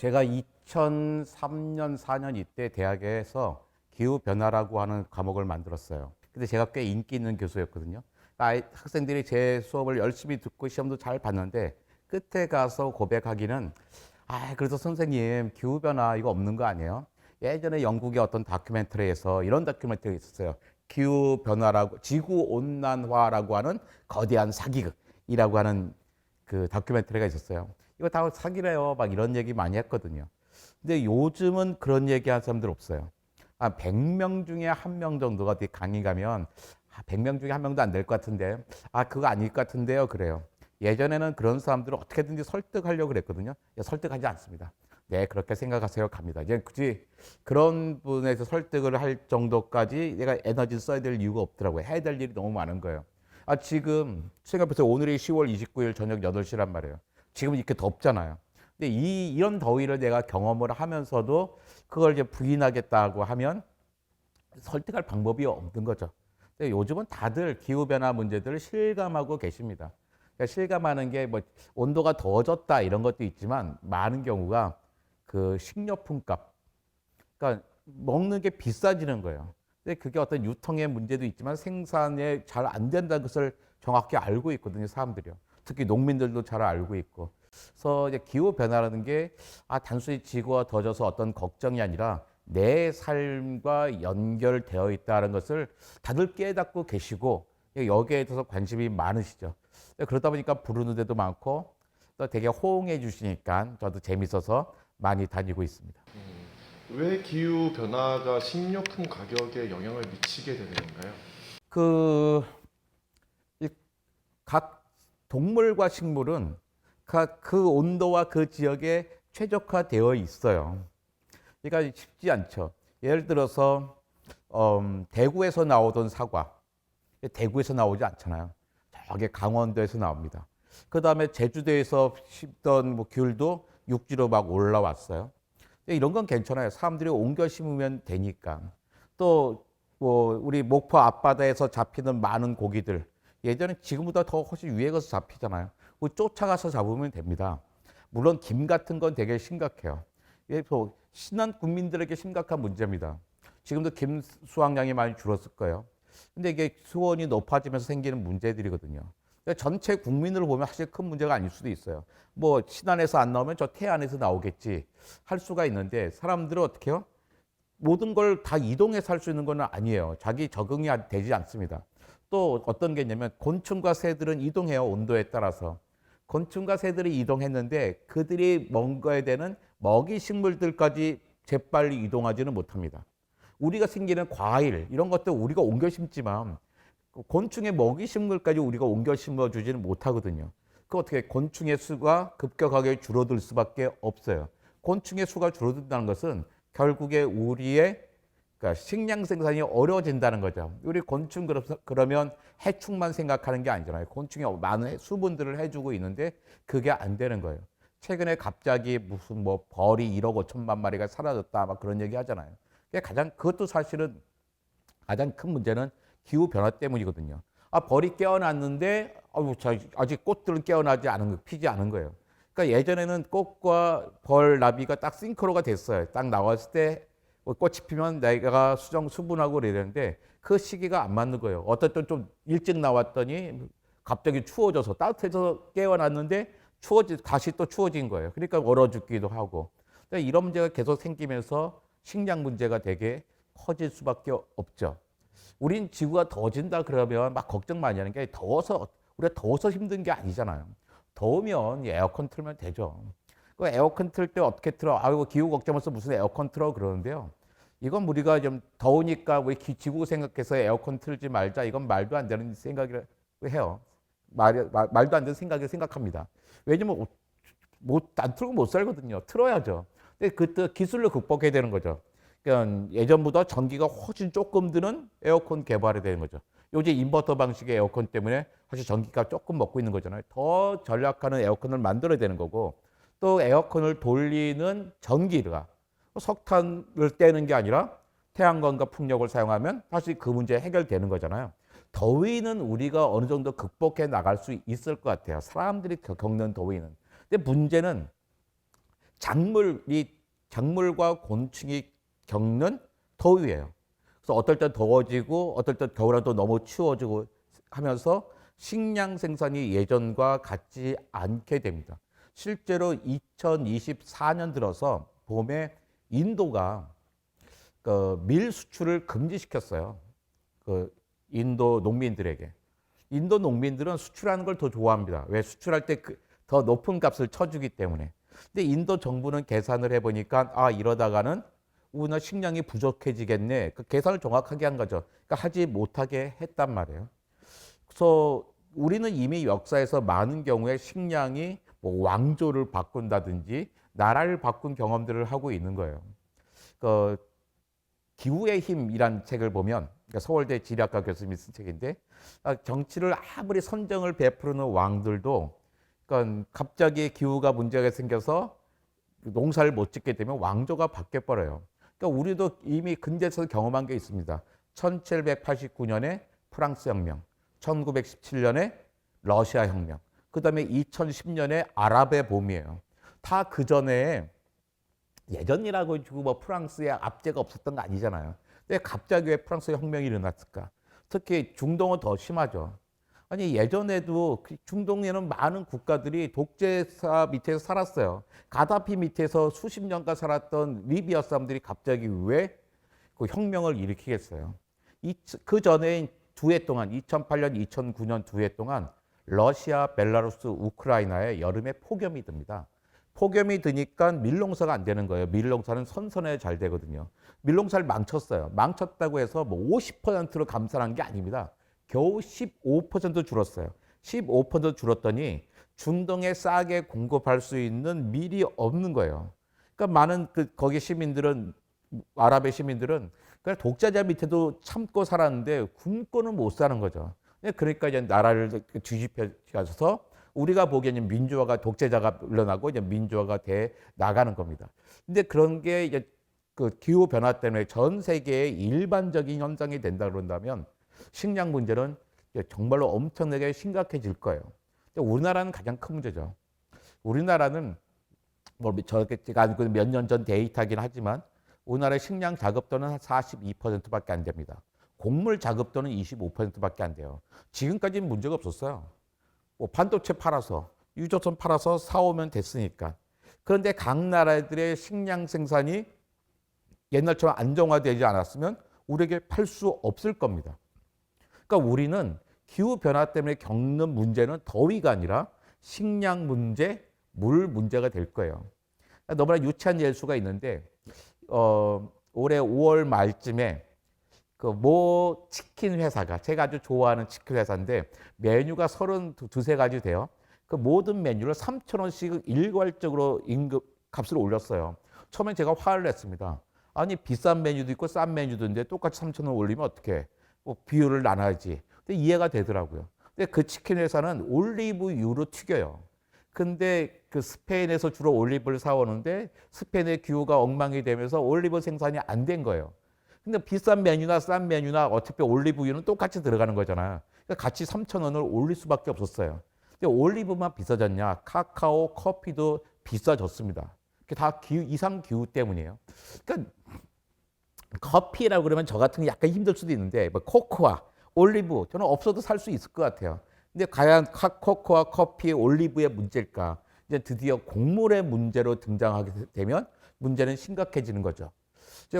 제가 2003년, 4년 이때 대학에서 기후변화라고 하는 과목을 만들었어요. 근데 제가 꽤 인기 있는 교수였거든요. 학생들이 제 수업을 열심히 듣고 시험도 잘 봤는데 끝에 가서 고백하기는 그래도 선생님 기후변화 이거 없는 거 아니에요? 예전에 영국의 어떤 다큐멘터리에서 이런 다큐멘터리가 있었어요. 기후변화라고 지구온난화라고 하는 거대한 사기극이라고 하는 그 다큐멘터리가 있었어요. 이거 다 사기래요. 막 이런 얘기 많이 했거든요. 근데 요즘은 그런 얘기 하는 사람들 없어요. 100명 중에 1명 정도가 어디 강의 가면 100명 중에 1명도 안 될 것 같은데 그거 아닐 것 같은데요. 그래요. 예전에는 그런 사람들을 어떻게든지 설득하려고 그랬거든요. 설득하지 않습니다. 네, 그렇게 생각하세요. 갑니다. 이제 굳이 그런 분에서 설득을 할 정도까지 내가 에너지 써야 될 이유가 없더라고요. 해야 될 일이 너무 많은 거예요. 지금 생각해보세요. 오늘이 10월 29일 저녁 8시란 말이에요. 지금 이렇게 덥잖아요. 근데 이런 더위를 내가 경험을 하면서도 그걸 이제 부인하겠다고 하면 설득할 방법이 없는 거죠. 근데 요즘은 다들 기후변화 문제들을 실감하고 계십니다. 그러니까 실감하는 게 뭐 온도가 더워졌다 이런 것도 있지만 많은 경우가 그 식료품 값, 그러니까 먹는 게 비싸지는 거예요. 근데 그게 어떤 유통의 문제도 있지만 생산에 잘 안 된다는 것을 정확히 알고 있거든요, 사람들이요. 특히 농민들도 잘 알고 있고. 그래서 이제 기후 변화라는 게 단순히 지구가 더워져서 어떤 걱정이 아니라 내 삶과 연결되어 있다는 것을 다들 깨닫고 계시고 여기에 대해서 관심이 많으시죠. 그러다 보니까 부르는 데도 많고 또 되게 호응해 주시니까 저도 재밌어서 많이 다니고 있습니다. 왜 기후 변화가 식료품 가격에 영향을 미치게 되는 건가요? 그 각 동물과 식물은 각 그 온도와 그 지역에 최적화되어 있어요. 그러니까 쉽지 않죠. 예를 들어서 대구에서 나오던 사과, 대구에서 나오지 않잖아요. 저기 강원도에서 나옵니다. 그 다음에 제주도에서 심던 뭐 귤도 육지로 막 올라왔어요. 이런 건 괜찮아요. 사람들이 옮겨 심으면 되니까. 또 뭐 우리 목포 앞바다에서 잡히는 많은 고기들 예전에 지금보다 더 훨씬 위에 가서 잡히잖아요. 쫓아가서 잡으면 됩니다. 물론 김 같은 건 되게 심각해요. 그래서 신한 국민들에게 심각한 문제입니다. 지금도 김 수확량이 많이 줄었을 거예요. 근데 이게 수온이 높아지면서 생기는 문제들이거든요. 그러니까 전체 국민으로 보면 사실 큰 문제가 아닐 수도 있어요. 뭐 신안에서 안 나오면 저 태안에서 나오겠지 할 수가 있는데 사람들은 어떻게 해요? 모든 걸 다 이동해서 할 수 있는 건 아니에요. 자기 적응이 되지 않습니다. 또 어떤 게 있냐면 곤충과 새들은 이동해요. 온도에 따라서. 곤충과 새들이 이동했는데 그들이 먹어야 되는 먹이 식물들까지 재빨리 이동하지는 못합니다. 우리가 생기는 과일 이런 것도 우리가 옮겨 심지만 곤충의 먹이 식물까지 우리가 옮겨 심어 주지는 못하거든요. 그 어떻게 곤충의 수가 급격하게 줄어들 수밖에 없어요. 곤충의 수가 줄어든다는 것은 결국에 우리의 그러니까 식량 생산이 어려워진다는 거죠. 우리 곤충 그러면 해충만 생각하는 게 아니잖아요. 곤충이 많은 수분들을 해주고 있는데 그게 안 되는 거예요. 최근에 갑자기 무슨 뭐 벌이 1억 5천만 마리가 사라졌다 막 그런 얘기 하잖아요. 그것도 사실은 가장 큰 문제는 기후 변화 때문이거든요. 벌이 깨어났는데 아직 꽃들은 깨어나지 않은 피지 않은 거예요. 그러니까 예전에는 꽃과 벌, 나비가 딱 싱크로가 됐어요. 딱 나왔을 때 꽃이 피면 내가 수분하고 이랬는데 그 시기가 안 맞는 거예요. 어떨 땐 좀 일찍 나왔더니 갑자기 추워져서 따뜻해서 깨어났는데 다시 또 추워진 거예요. 그러니까 얼어 죽기도 하고. 그러니까 이런 문제가 계속 생기면서 식량 문제가 되게 커질 수밖에 없죠. 우린 지구가 더워진다 그러면 막 걱정 많이 하는 게 우리가 더워서 힘든 게 아니잖아요. 더우면 에어컨 틀면 되죠. 그 에어컨 틀 때 어떻게 틀어? 기후 걱정해서 무슨 에어컨 틀어 그러는데요. 이건 우리가 좀 더우니까 왜 지구 생각해서 에어컨 틀지 말자. 이건 말도 안 되는 생각이라 해요. 말도 안 되는 생각합니다. 왜냐면 안 틀고 못 살거든요. 틀어야죠. 근데 그때 기술로 극복해야 되는 거죠. 그러니까 예전보다 전기가 훨씬 조금 드는 에어컨 개발이 되는 거죠. 요즘 인버터 방식의 에어컨 때문에 사실 전기가 조금 먹고 있는 거잖아요. 더 전략하는 에어컨을 만들어야 되는 거고 또 에어컨을 돌리는 전기가 석탄을 떼는 게 아니라 태양광과 풍력을 사용하면 다시 그 문제 해결되는 거잖아요. 더위는 우리가 어느 정도 극복해 나갈 수 있을 것 같아요. 사람들이 겪는 더위는. 근데 문제는 작물과 곤충이 겪는 더위예요. 그래서 어떨 땐 더워지고 어떨 땐 겨울엔 또 너무 추워지고 하면서 식량 생산이 예전과 같지 않게 됩니다. 실제로 2024년 들어서 봄에 인도가 그 밀 수출을 금지시켰어요. 그 인도 농민들에게. 인도 농민들은 수출하는 걸 더 좋아합니다. 왜? 수출할 때 더 높은 값을 쳐주기 때문에. 근데 인도 정부는 계산을 해보니까 이러다가는 우리나라 식량이 부족해지겠네. 그 계산을 정확하게 한 거죠. 그러니까 하지 못하게 했단 말이에요. 그래서 우리는 이미 역사에서 많은 경우에 식량이 뭐 왕조를 바꾼다든지 나라를 바꾼 경험들을 하고 있는 거예요. 그 기후의 힘이란 책을 보면, 그러니까 서울대 지리학과 교수님이 쓴 책인데, 정치를 아무리 선정을 베푸는 왕들도 그러니까 갑자기 기후가 문제가 생겨서 농사를 못 짓게 되면 왕조가 바뀌어 버려요. 그러니까 우리도 이미 근대에서 경험한 게 있습니다. 1789년에 프랑스 혁명, 1917년에 러시아 혁명, 그다음에 2010년에 아랍의 봄이에요. 다 그 전에 예전이라고 해주고 뭐 프랑스에 압제가 없었던 거 아니잖아요. 근데 갑자기 왜 프랑스 혁명이 일어났을까? 특히 중동은 더 심하죠. 아니 예전에도 중동에는 많은 국가들이 독재사 밑에서 살았어요. 가다피 밑에서 수십 년간 살았던 리비아 사람들이 갑자기 왜 그 혁명을 일으키겠어요? 그 전에 두 해 동안 2008년, 2009년 두 해 동안 러시아, 벨라루스, 우크라이나에 여름에 폭염이 듭니다. 폭염이 드니까 밀농사가 안 되는 거예요. 밀농사는 선선해야 잘 되거든요. 밀농사를 망쳤어요. 망쳤다고 해서 뭐 50%로 감산한 게 아닙니다. 겨우 15% 줄었어요. 15% 줄었더니 중동에 싸게 공급할 수 있는 밀이 없는 거예요. 그러니까 많은 거기 시민들은, 아랍의 시민들은 그냥 독재자 밑에도 참고 살았는데 굶고는 못 사는 거죠. 그러니까 이제 나라를 뒤집혀져서 우리가 보기에는 민주화가, 독재자가 물러나고 이제 민주화가 돼 나가는 겁니다. 근데 그런 게 이제 그 기후 변화 때문에 전 세계의 일반적인 현상이 된다 그런다면 식량 문제는 정말로 엄청나게 심각해질 거예요. 근데 우리나라는 가장 큰 문제죠. 우리나라는 뭐 제가 몇 년 전 데이터긴 하지만 우리나라의 식량 자급도는 한 42%밖에 안 됩니다. 곡물 자급도는 25%밖에 안 돼요. 지금까지는 문제가 없었어요. 뭐 반도체 팔아서, 유조선 팔아서 사오면 됐으니까. 그런데 각 나라들의 식량 생산이 옛날처럼 안정화되지 않았으면 우리에게 팔 수 없을 겁니다. 그러니까 우리는 기후 변화 때문에 겪는 문제는 더위가 아니라 식량 문제, 물 문제가 될 거예요. 너무나 유치한 예수가 있는데 올해 5월 말쯤에 그 모 치킨 회사가, 제가 아주 좋아하는 치킨 회사인데 메뉴가 32가지 돼요. 그 모든 메뉴를 3,000원씩 일괄적으로 값을 올렸어요. 처음엔 제가 화를 냈습니다. 아니 비싼 메뉴도 있고 싼 메뉴도 있는데 똑같이 3,000원 올리면 어떡해? 뭐 비율을 나눠야지. 근데 이해가 되더라고요. 근데 그 치킨 회사는 올리브유로 튀겨요. 근데 그 스페인에서 주로 올리브를 사오는데 스페인의 기후가 엉망이 되면서 올리브 생산이 안 된 거예요. 근데 비싼 메뉴나 싼 메뉴나 어차피 올리브유는 똑같이 들어가는 거잖아요. 그러니까 같이 3,000원을 올릴 수밖에 없었어요. 근데 올리브만 비싸졌냐? 카카오, 커피도 비싸졌습니다. 그게 다 이상 기후 때문이에요. 그러니까 커피라고 그러면 저 같은 게 약간 힘들 수도 있는데 뭐 코코아, 올리브 저는 없어도 살 수 있을 것 같아요. 근데 과연 코코아, 커피, 올리브의 문제일까? 이제 드디어 곡물의 문제로 등장하게 되면 문제는 심각해지는 거죠.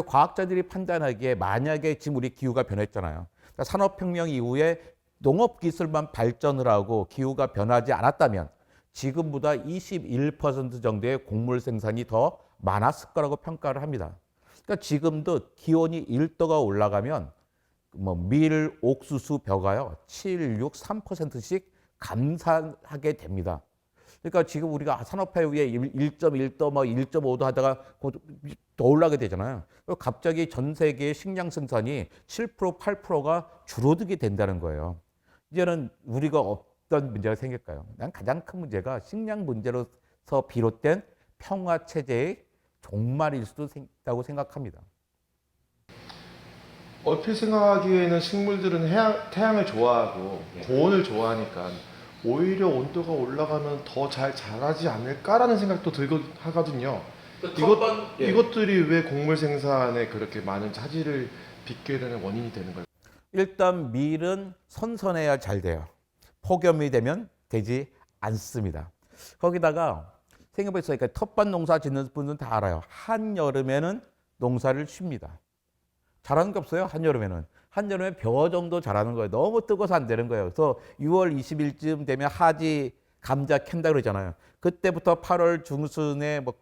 과학자들이 판단하기에 만약에 지금 우리 기후가 변했잖아요. 그러니까 산업혁명 이후에 농업기술만 발전을 하고 기후가 변하지 않았다면 지금보다 21% 정도의 곡물 생산이 더 많았을 거라고 평가를 합니다. 그러니까 지금도 기온이 1도가 올라가면 뭐 밀, 옥수수, 벼가요 7, 6, 3%씩 감산하게 됩니다. 그러니까 지금 우리가 산업화에 의해 1.1도, 뭐 1.5도 하다가 더 올라가게 되잖아요. 갑자기 전 세계의 식량 생산이 7%, 8%가 줄어들게 된다는 거예요. 이제는 우리가 어떤 문제가 생길까요? 난 가장 큰 문제가 식량 문제로서 비롯된 평화 체제의 종말일 수도 있다고 생각합니다. 얼핏 생각하기에는 식물들은 태양을 좋아하고 고온을 좋아하니까 오히려 온도가 올라가면 더 잘 자라지 않을까라는 생각도 들고 하거든요. 이것들이 왜 곡물 생산에 그렇게 많은 차질을 빚게 되는 원인이 되는 걸까요? 일단 밀은 선선해야 잘 돼요. 폭염이 되면 되지 않습니다. 거기다가 생각해보세요. 그러니까 텃밭 농사 짓는 분은 다 알아요. 한여름에는 농사를 쉽니다. 잘하는 게 없어요. 한여름에는. 한여름에 벼 정도 잘하는 거예요. 너무 뜨거워서 안 되는 거예요. 그래서 6월 20일쯤 되면 하지 감자 캔다 그러잖아요. 그때부터 8월 중순에 뭐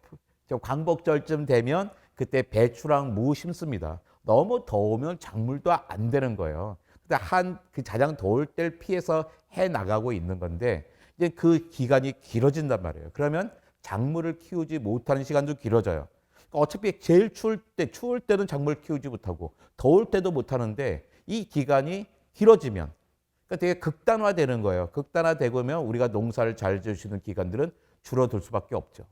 광복절쯤 되면 그때 배추랑 무 심습니다. 너무 더우면 작물도 안 되는 거예요. 근데 그 가장 더울 때를 피해서 해 나가고 있는 건데 이제 그 기간이 길어진단 말이에요. 그러면 작물을 키우지 못하는 시간도 길어져요. 어차피 제일 추울 때는 작물 키우지 못하고 더울 때도 못하는데 이 기간이 길어지면 그러니까 되게 극단화되는 거예요. 극단화되면 우리가 농사를 잘 지으시는 기간들은 줄어들 수밖에 없죠.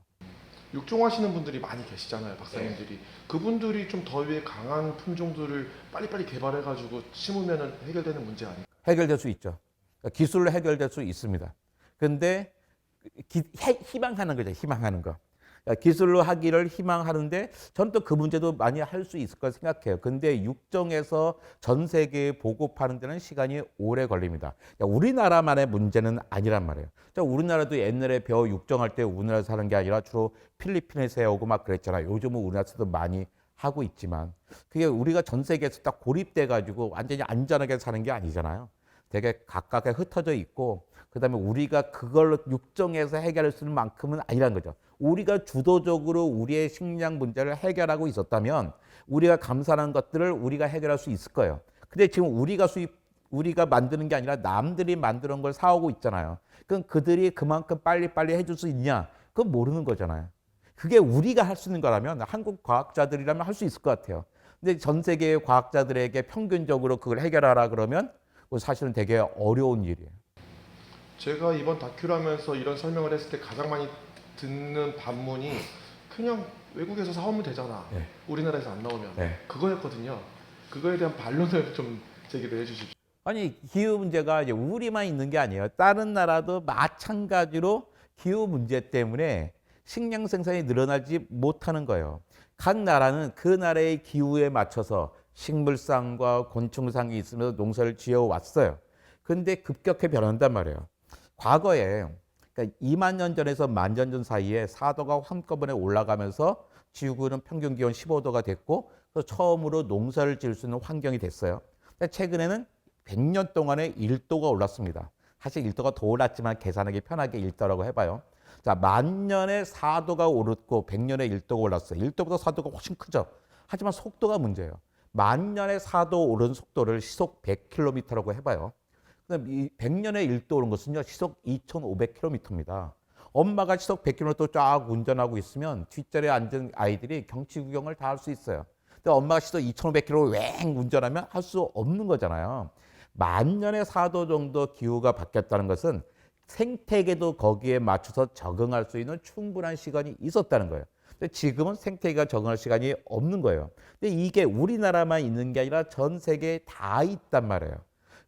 육종하시는 분들이 많이 계시잖아요, 박사님들이. 네. 그분들이 좀 더위에 강한 품종들을 빨리빨리 개발해가지고 심으면 해결되는 문제 아닌가요? 해결될 수 있죠. 그러니까 기술로 해결될 수 있습니다. 근데 희망하는 거죠. 희망하는 거. 그러니까 기술로 하기를 희망하는데 저는 또 그 문제도 많이 할 수 있을 거 생각해요. 근데 육종에서 전 세계에 보급하는 데는 시간이 오래 걸립니다. 그러니까 우리나라만의 문제는 아니란 말이에요. 우리나라도 옛날에 벼 육종할 때 우리나라에서 하는 게 아니라 주로 필리핀에서 해오고 막 그랬잖아요. 요즘은 우리나라에서도 많이 하고 있지만 그게 우리가 전 세계에서 딱 고립돼 가지고 완전히 안전하게 사는 게 아니잖아요. 되게 각각에 흩어져 있고 그다음에 우리가 그걸로 육종해서 해결할 수 있는 만큼은 아니라는 거죠. 우리가 주도적으로 우리의 식량 문제를 해결하고 있었다면 우리가 감사하는 것들을 우리가 해결할 수 있을 거예요. 근데 지금 우리가 만드는 게 아니라 남들이 만드는 걸 사오고 있잖아요. 그럼 그들이 그만큼 빨리빨리 해줄 수 있냐? 그건 모르는 거잖아요. 그게 우리가 할 수 있는 거라면 한국 과학자들이라면 할 수 있을 것 같아요. 근데 전 세계의 과학자들에게 평균적으로 그걸 해결하라 그러면 사실은 되게 어려운 일이에요. 제가 이번 다큐를 하면서 이런 설명을 했을 때 가장 많이 듣는 반문이 그냥 외국에서 사오면 되잖아. 네. 우리나라에서 안 나오면. 네. 그거였거든요. 그거에 대한 반론을 좀 제기를 해주십시오. 아니 기후 문제가 이제 우리만 있는 게 아니에요. 다른 나라도 마찬가지로 기후 문제 때문에 식량 생산이 늘어나지 못하는 거예요. 각 나라는 그 나라의 기후에 맞춰서 식물상과 곤충상이 있으면서 농사를 지어왔어요. 근데 급격히 변한단 말이에요. 과거에 그러니까 2만 년 전에서 1만 년 전 사이에 4도가 한꺼번에 올라가면서 지구는 평균 기온 15도가 됐고 그래서 처음으로 농사를 지을 수 있는 환경이 됐어요. 근데 최근에는 100년 동안에 1도가 올랐습니다. 사실 1도가 더 올랐지만 계산하기 편하게 1도라고 해봐요. 자, 10,000년에 4도가 오르고 100년에 1도가 올랐어요. 1도보다 4도가 훨씬 크죠. 하지만 속도가 문제예요. 10,000년에 4도 오른 속도를 시속 100km라고 해봐요. 그다음 이 100년에 1도 오른 것은요 시속 2,500km입니다. 엄마가 시속 100km 쫙 운전하고 있으면 뒷자리에 앉은 아이들이 경치 구경을 다 할 수 있어요. 근데 엄마가 시속 2,500km 왱 운전하면 할 수 없는 거잖아요. 10,000년에 4도 정도 기후가 바뀌었다는 것은 생태계도 거기에 맞춰서 적응할 수 있는 충분한 시간이 있었다는 거예요. 근데 지금은 생태계가 적응할 시간이 없는 거예요. 근데 이게 우리나라만 있는 게 아니라 전 세계에 다 있단 말이에요.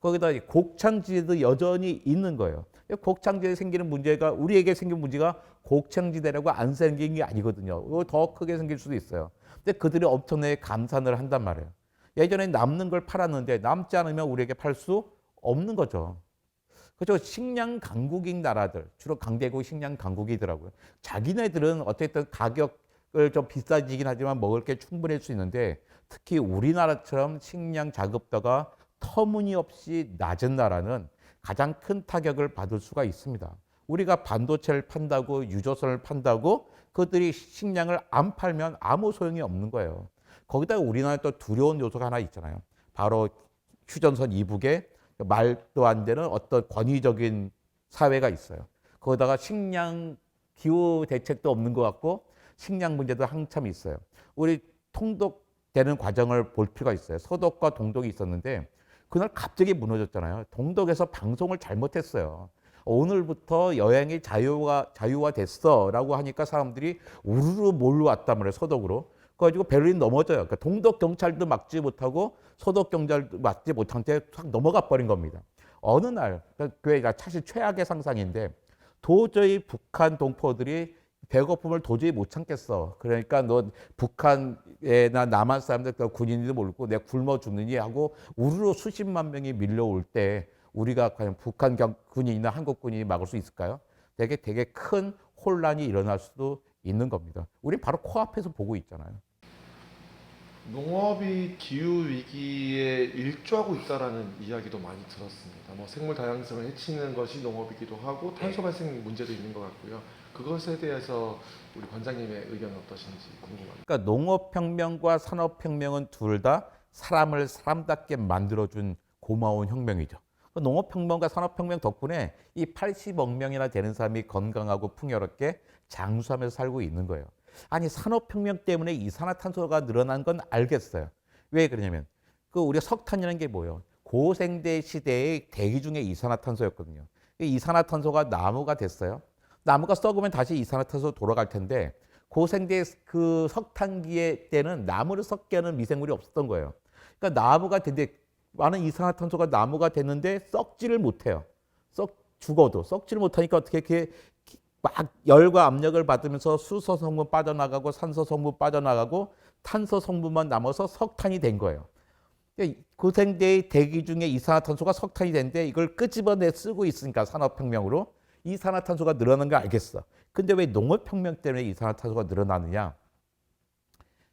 거기다 곡창지대도 여전히 있는 거예요. 곡창지대에 생기는 문제가 우리에게 생긴 문제가 곡창지대라고 안 생긴 게 아니거든요. 더 크게 생길 수도 있어요. 근데 그들이 엄청나게 감산을 한단 말이에요. 예전에 남는 걸 팔았는데 남지 않으면 우리에게 팔 수 없는 거죠. 그렇죠. 식량 강국인 나라들, 주로 강대국 식량 강국이더라고요. 자기네들은 어쨌든 가격을 좀 비싸지긴 하지만 먹을 게 충분할 수 있는데 특히 우리나라처럼 식량 자급도가 터무니없이 낮은 나라는 가장 큰 타격을 받을 수가 있습니다. 우리가 반도체를 판다고 유조선을 판다고 그들이 식량을 안 팔면 아무 소용이 없는 거예요. 거기다가 우리나라에 또 두려운 요소가 하나 있잖아요. 바로 휴전선 이북에 말도 안 되는 어떤 권위적인 사회가 있어요. 거기다가 식량 기후 대책도 없는 것 같고 식량 문제도 한참 있어요. 우리 통독되는 과정을 볼 필요가 있어요. 서독과 동독이 있었는데 그날 갑자기 무너졌잖아요. 동독에서 방송을 잘못했어요. 오늘부터 여행이 자유화 됐어라고 하니까 사람들이 우르르 몰려왔단 말이에요. 서독으로. 그래가지고 베를린 넘어져요. 그러니까 동독 경찰도 막지 못하고 서독 경찰도 막지 못한 채 확 넘어가 버린 겁니다. 어느 날, 그게 사실 최악의 상상인데 도저히 북한 동포들이 배고픔을 도저히 못 참겠어. 그러니까 너 북한이나 남한 사람들 군인도 모르고 내가 굶어 죽느니 하고 우르르 수십만 명이 밀려올 때 우리가 과연 북한 군인이나 한국 군인이 막을 수 있을까요? 되게 큰 혼란이 일어날 수도 있는 겁니다. 우리 바로 코앞에서 보고 있잖아요. 농업이 기후 위기에 일조하고 있다라는 이야기도 많이 들었습니다. 뭐 생물 다양성을 해치는 것이 농업이기도 하고 탄소 발생 문제도 있는 것 같고요. 그것에 대해서 우리 관장님의 의견은 어떠신지 궁금합니다. 그러니까 농업혁명과 산업혁명은 둘 다 사람을 사람답게 만들어준 고마운 혁명이죠. 농업혁명과 산업혁명 덕분에 이 80억 명이나 되는 사람이 건강하고 풍요롭게 장수하면서 살고 있는 거예요. 아니 산업혁명 때문에 이산화탄소가 늘어난 건 알겠어요. 왜 그러냐면 그 우리가 석탄이라는 게 뭐예요? 고생대 시대의 대기 중에 이산화탄소였거든요. 이 이산화탄소가 나무가 됐어요. 나무가 썩으면 다시 이산화탄소 돌아갈 텐데 고생대 그 석탄기의 때는 나무를 썩게 하는 미생물이 없었던 거예요. 그러니까 나무가 됐는데 많은 이산화탄소가 나무가 됐는데 썩지를 못해요. 죽어도 썩지를 못하니까 어떻게 이렇게 막 열과 압력을 받으면서 수소 성분 빠져나가고 산소 성분 빠져나가고 탄소 성분만 남아서 석탄이 된 거예요. 고생대의 대기 중에 이산화탄소가 석탄이 됐는데 이걸 끄집어내 쓰고 있으니까 산업혁명으로 이산화탄소가 늘어난 거 알겠어. 근데 왜 농업혁명 때문에 이산화탄소가 늘어나느냐?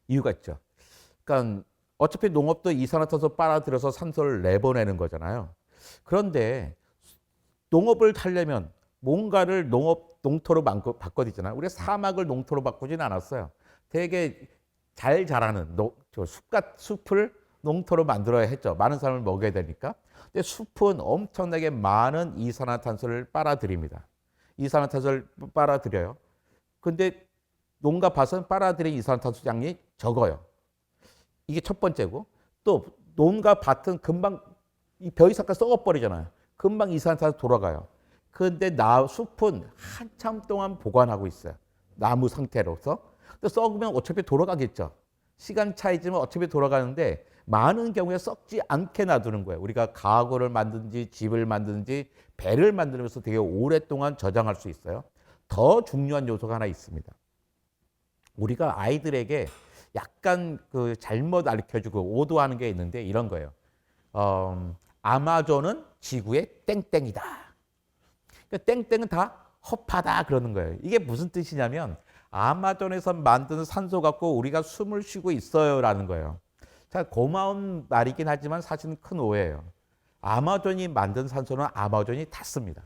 이유가 있죠. 그러니까 어차피 농업도 이산화탄소 빨아들여서 산소를 내보내는 거잖아요. 그런데 농업을 하려면 뭔가를 농토로 바꿔야 우리가 사막을 농토로 바꾸진 않았어요. 되게 잘 자라는 숲을 농토로 만들어야 했죠. 많은 사람을 먹여야 되니까. 근데 숲은 엄청나게 많은 이산화탄소를 빨아들입니다. 이산화탄소를 빨아들여요. 근데 농가 밭은 빨아들인 이산화탄소 양이 적어요. 이게 첫 번째고 또 농가 밭은 금방 이 벼이삭가 썩어버리잖아요. 금방 이산화탄소 돌아가요. 그런데 숲은 한참 동안 보관하고 있어요. 나무 상태로서. 또 썩으면 어차피 돌아가겠죠. 시간 차이지만 어차피 돌아가는데 많은 경우에 썩지 않게 놔두는 거예요. 우리가 가구를 만든지 집을 만든지 배를 만들면서 되게 오랫동안 저장할 수 있어요. 더 중요한 요소가 하나 있습니다. 우리가 아이들에게 약간 그 잘못 알려주고 오도하는 게 있는데 이런 거예요. 아마존은 지구의 땡땡이다. 그러니까 땡땡은 다 허파다 그러는 거예요. 이게 무슨 뜻이냐면 아마존에서 만드는 산소 갖고 우리가 숨을 쉬고 있어요라는 거예요. 자, 고마운 말이긴 하지만 사실은 큰 오해예요. 아마존이 만든 산소는 아마존이 다 씁니다.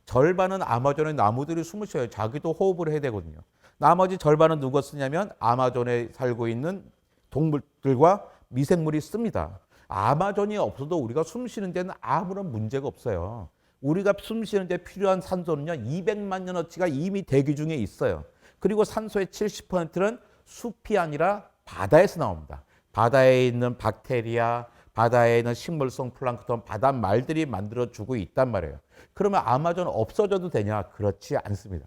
절반은 아마존의 나무들이 숨을 쉬어요. 자기도 호흡을 해야 되거든요. 나머지 절반은 누가 쓰냐면 아마존에 살고 있는 동물들과 미생물이 씁니다. 아마존이 없어도 우리가 숨 쉬는 데는 아무런 문제가 없어요. 우리가 숨 쉬는 데 필요한 산소는요, 200만 년어치가 이미 대기 중에 있어요. 그리고 산소의 70%는 숲이 아니라 바다에서 나옵니다. 바다에 있는 박테리아, 바다에 있는 식물성 플랑크톤, 바닷말들이 만들어주고 있단 말이에요. 그러면 아마존 없어져도 되냐? 그렇지 않습니다.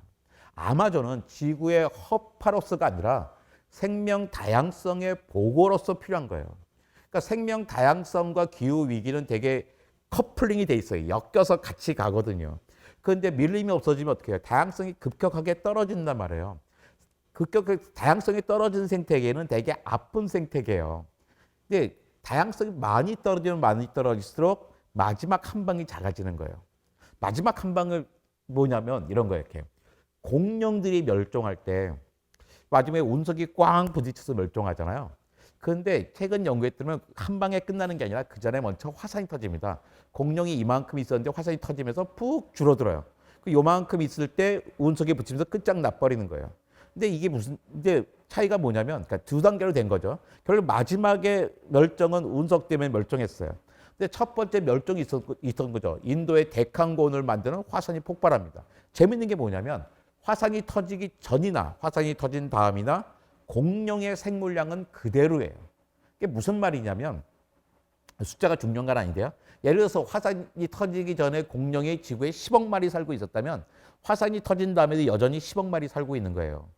아마존은 지구의 허파로서가 아니라 생명 다양성의 보고로서 필요한 거예요. 그러니까 생명 다양성과 기후 위기는 되게 커플링이 돼 있어요. 엮여서 같이 가거든요. 그런데 밀림이 없어지면 어떻게 해요? 다양성이 급격하게 떨어진단 말이에요. 다양성이 떨어진 생태계는 되게 아픈 생태계예요. 근데 다양성이 많이 떨어지면 많이 떨어질수록 마지막 한 방이 작아지는 거예요. 마지막 한 방은 뭐냐면 이런 거예요. 이렇게 공룡들이 멸종할 때 마지막에 운석이 꽝 부딪혀서 멸종하잖아요. 그런데 최근 연구에 따르면 한 방에 끝나는 게 아니라 그 전에 먼저 화산이 터집니다. 공룡이 이만큼 있었는데 화산이 터지면서 푹 줄어들어요. 그 요만큼 있을 때 운석에 붙이면서 끝장나버리는 거예요. 근데 이게 이제 차이가 뭐냐면, 그러니까 두 단계로 된 거죠. 결국 마지막에 멸종은 운석 때문에 멸종했어요. 근데 첫 번째 멸종이 있었던 거죠. 인도의 데칸곤을 만드는 화산이 폭발합니다. 재밌는 게 뭐냐면, 화산이 터지기 전이나 화산이 터진 다음이나 공룡의 생물량은 그대로예요. 이게 무슨 말이냐면, 숫자가 중요한 건 아닌데요. 예를 들어서 화산이 터지기 전에 공룡이 지구에 10억 마리 살고 있었다면 화산이 터진 다음에도 여전히 10억 마리 살고 있는 거예요.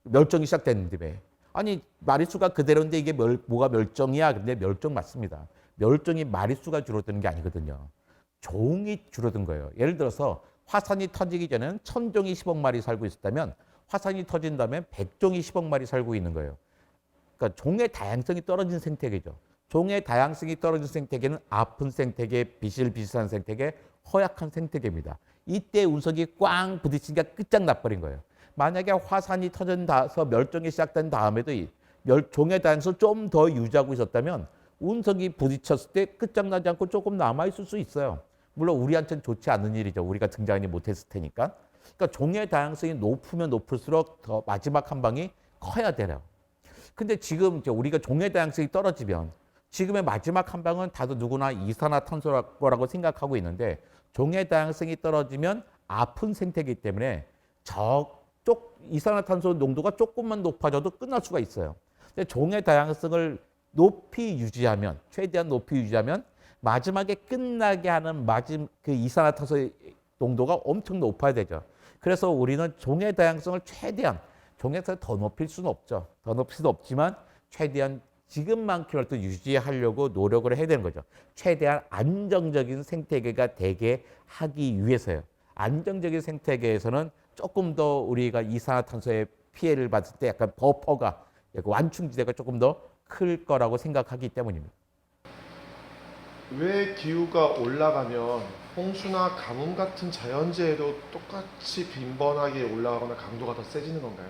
멸종이 시작됐는데 왜? 아니 마리수가 그대로인데 이게 뭐가 멸종이야? 근데 멸종 맞습니다. 멸종이 마리수가 줄어드는 게 아니거든요. 종이 줄어든 거예요. 예를 들어서 화산이 터지기 전에는 천종이 10억 마리 살고 있었다면 화산이 터진 다음에 백종이 10억 마리 살고 있는 거예요. 그러니까 종의 다양성이 떨어진 생태계죠. 종의 다양성이 떨어진 생태계는 아픈 생태계, 비실비실한 생태계, 허약한 생태계입니다. 이때 운석이 꽝 부딪히니까 끝장나버린 거예요. 만약에 화산이 터져서 멸종이 시작된 다음에도 종의 다양성을 좀 더 유지하고 있었다면 운석이 부딪혔을 때 끝장나지 않고 조금 남아있을 수 있어요. 물론 우리한테는 좋지 않은 일이죠. 우리가 등장하지 못했을 테니까. 그러니까 종의 다양성이 높으면 높을수록 더 마지막 한 방이 커야 돼요. 근데 지금 우리가 종의 다양성이 떨어지면 지금의 마지막 한 방은 다들 누구나 이산화탄소라고 생각하고 있는데 종의 다양성이 떨어지면 아픈 생태계이기 때문에 이산화탄소 농도가 조금만 높아져도 끝날 수가 있어요. 근데 종의 다양성을 높이 유지하면, 최대한 높이 유지하면 마지막에 끝나게 하는 그 이산화탄소의 농도가 엄청 높아야 되죠. 그래서 우리는 종의 다양성을 최대한, 종에서 더 높일 수는 없죠. 더 높일 수는 없지만 최대한 지금만큼이라도 유지하려고 노력을 해야 되는 거죠. 최대한 안정적인 생태계가 되게 하기 위해서요. 안정적인 생태계에서는 조금 더 우리가 이산화탄소의 피해를 받을 때 약간 버퍼가, 완충지대가 조금 더 클 거라고 생각하기 때문입니다. 왜 기후가 올라가면 홍수나 가뭄 같은 자연재해도 똑같이 빈번하게 올라가거나 강도가 더 세지는 건가요?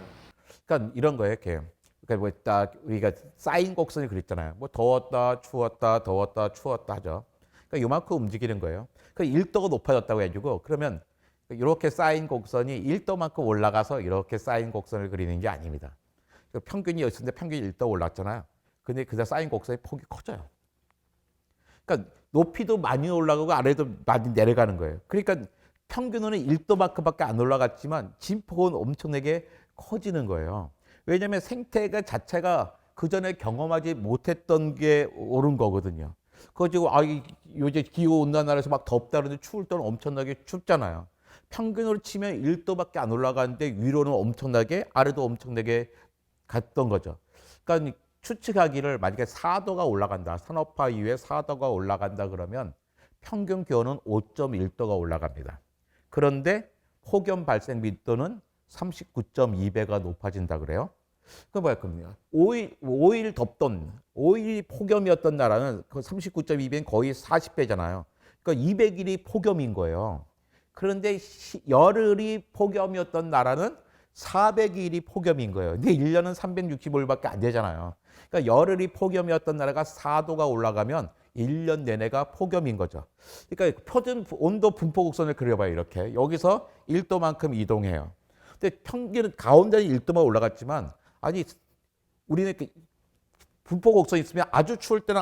그러니까 이런 거예요, 이렇게. 그러니까 뭐 딱 우리가 쌓인 곡선이 그랬잖아요. 뭐 더웠다, 추웠다, 더웠다, 추웠다 하죠. 그러니까 요만큼 움직이는 거예요. 그 1도가 높아졌다고 해가지고 그러면 이렇게 쌓인 곡선이 1도만큼 올라가서 이렇게 쌓인 곡선을 그리는 게 아닙니다. 평균이 였는데 평균이 1도 올랐잖아요. 근데 그다 쌓인 곡선의 폭이 커져요. 그러니까 높이도 많이 올라가고 아래도 많이 내려가는 거예요. 그러니까 평균으로는 1도만큼밖에 안 올라갔지만 진폭은 엄청나게 커지는 거예요. 왜냐하면 생태계 자체가 그전에 경험하지 못했던 게 옳은 거거든요. 그거 지금 요새 기후온난화에서 막 덥다 그러는데 추울 때는 엄청나게 춥잖아요. 평균으로 치면 1도밖에 안 올라가는데 위로는 엄청나게 아래도 엄청나게 갔던 거죠. 그러니까 추측하기를 만약에 4도가 올라간다. 산업화 이후에 4도가 올라간다 그러면 평균 기온은 5.1도가 올라갑니다. 그런데 폭염 발생密도는 39.2배가 높아진다 그래요. 그 뭐야, 그럼요. 5일 폭염이었던 나라는 그 39.2배는 거의 40배잖아요. 그러니까 200일이 폭염인 거예요. 그런데 열흘이 폭염이었던 나라는 400일이 폭염인 거예요. 근데 1년은 365일밖에 안 되잖아요. 그러니까 열흘이 폭염이었던 나라가 4도가 올라가면 1년 내내가 폭염인 거죠. 그러니까 표준 온도 분포 곡선을 그려봐요. 이렇게. 여기서 1도만큼 이동해요. 근데 평균 가운데는 1도만 올라갔지만 아니 우리는 분포 곡선이 있으면 아주 추울 때는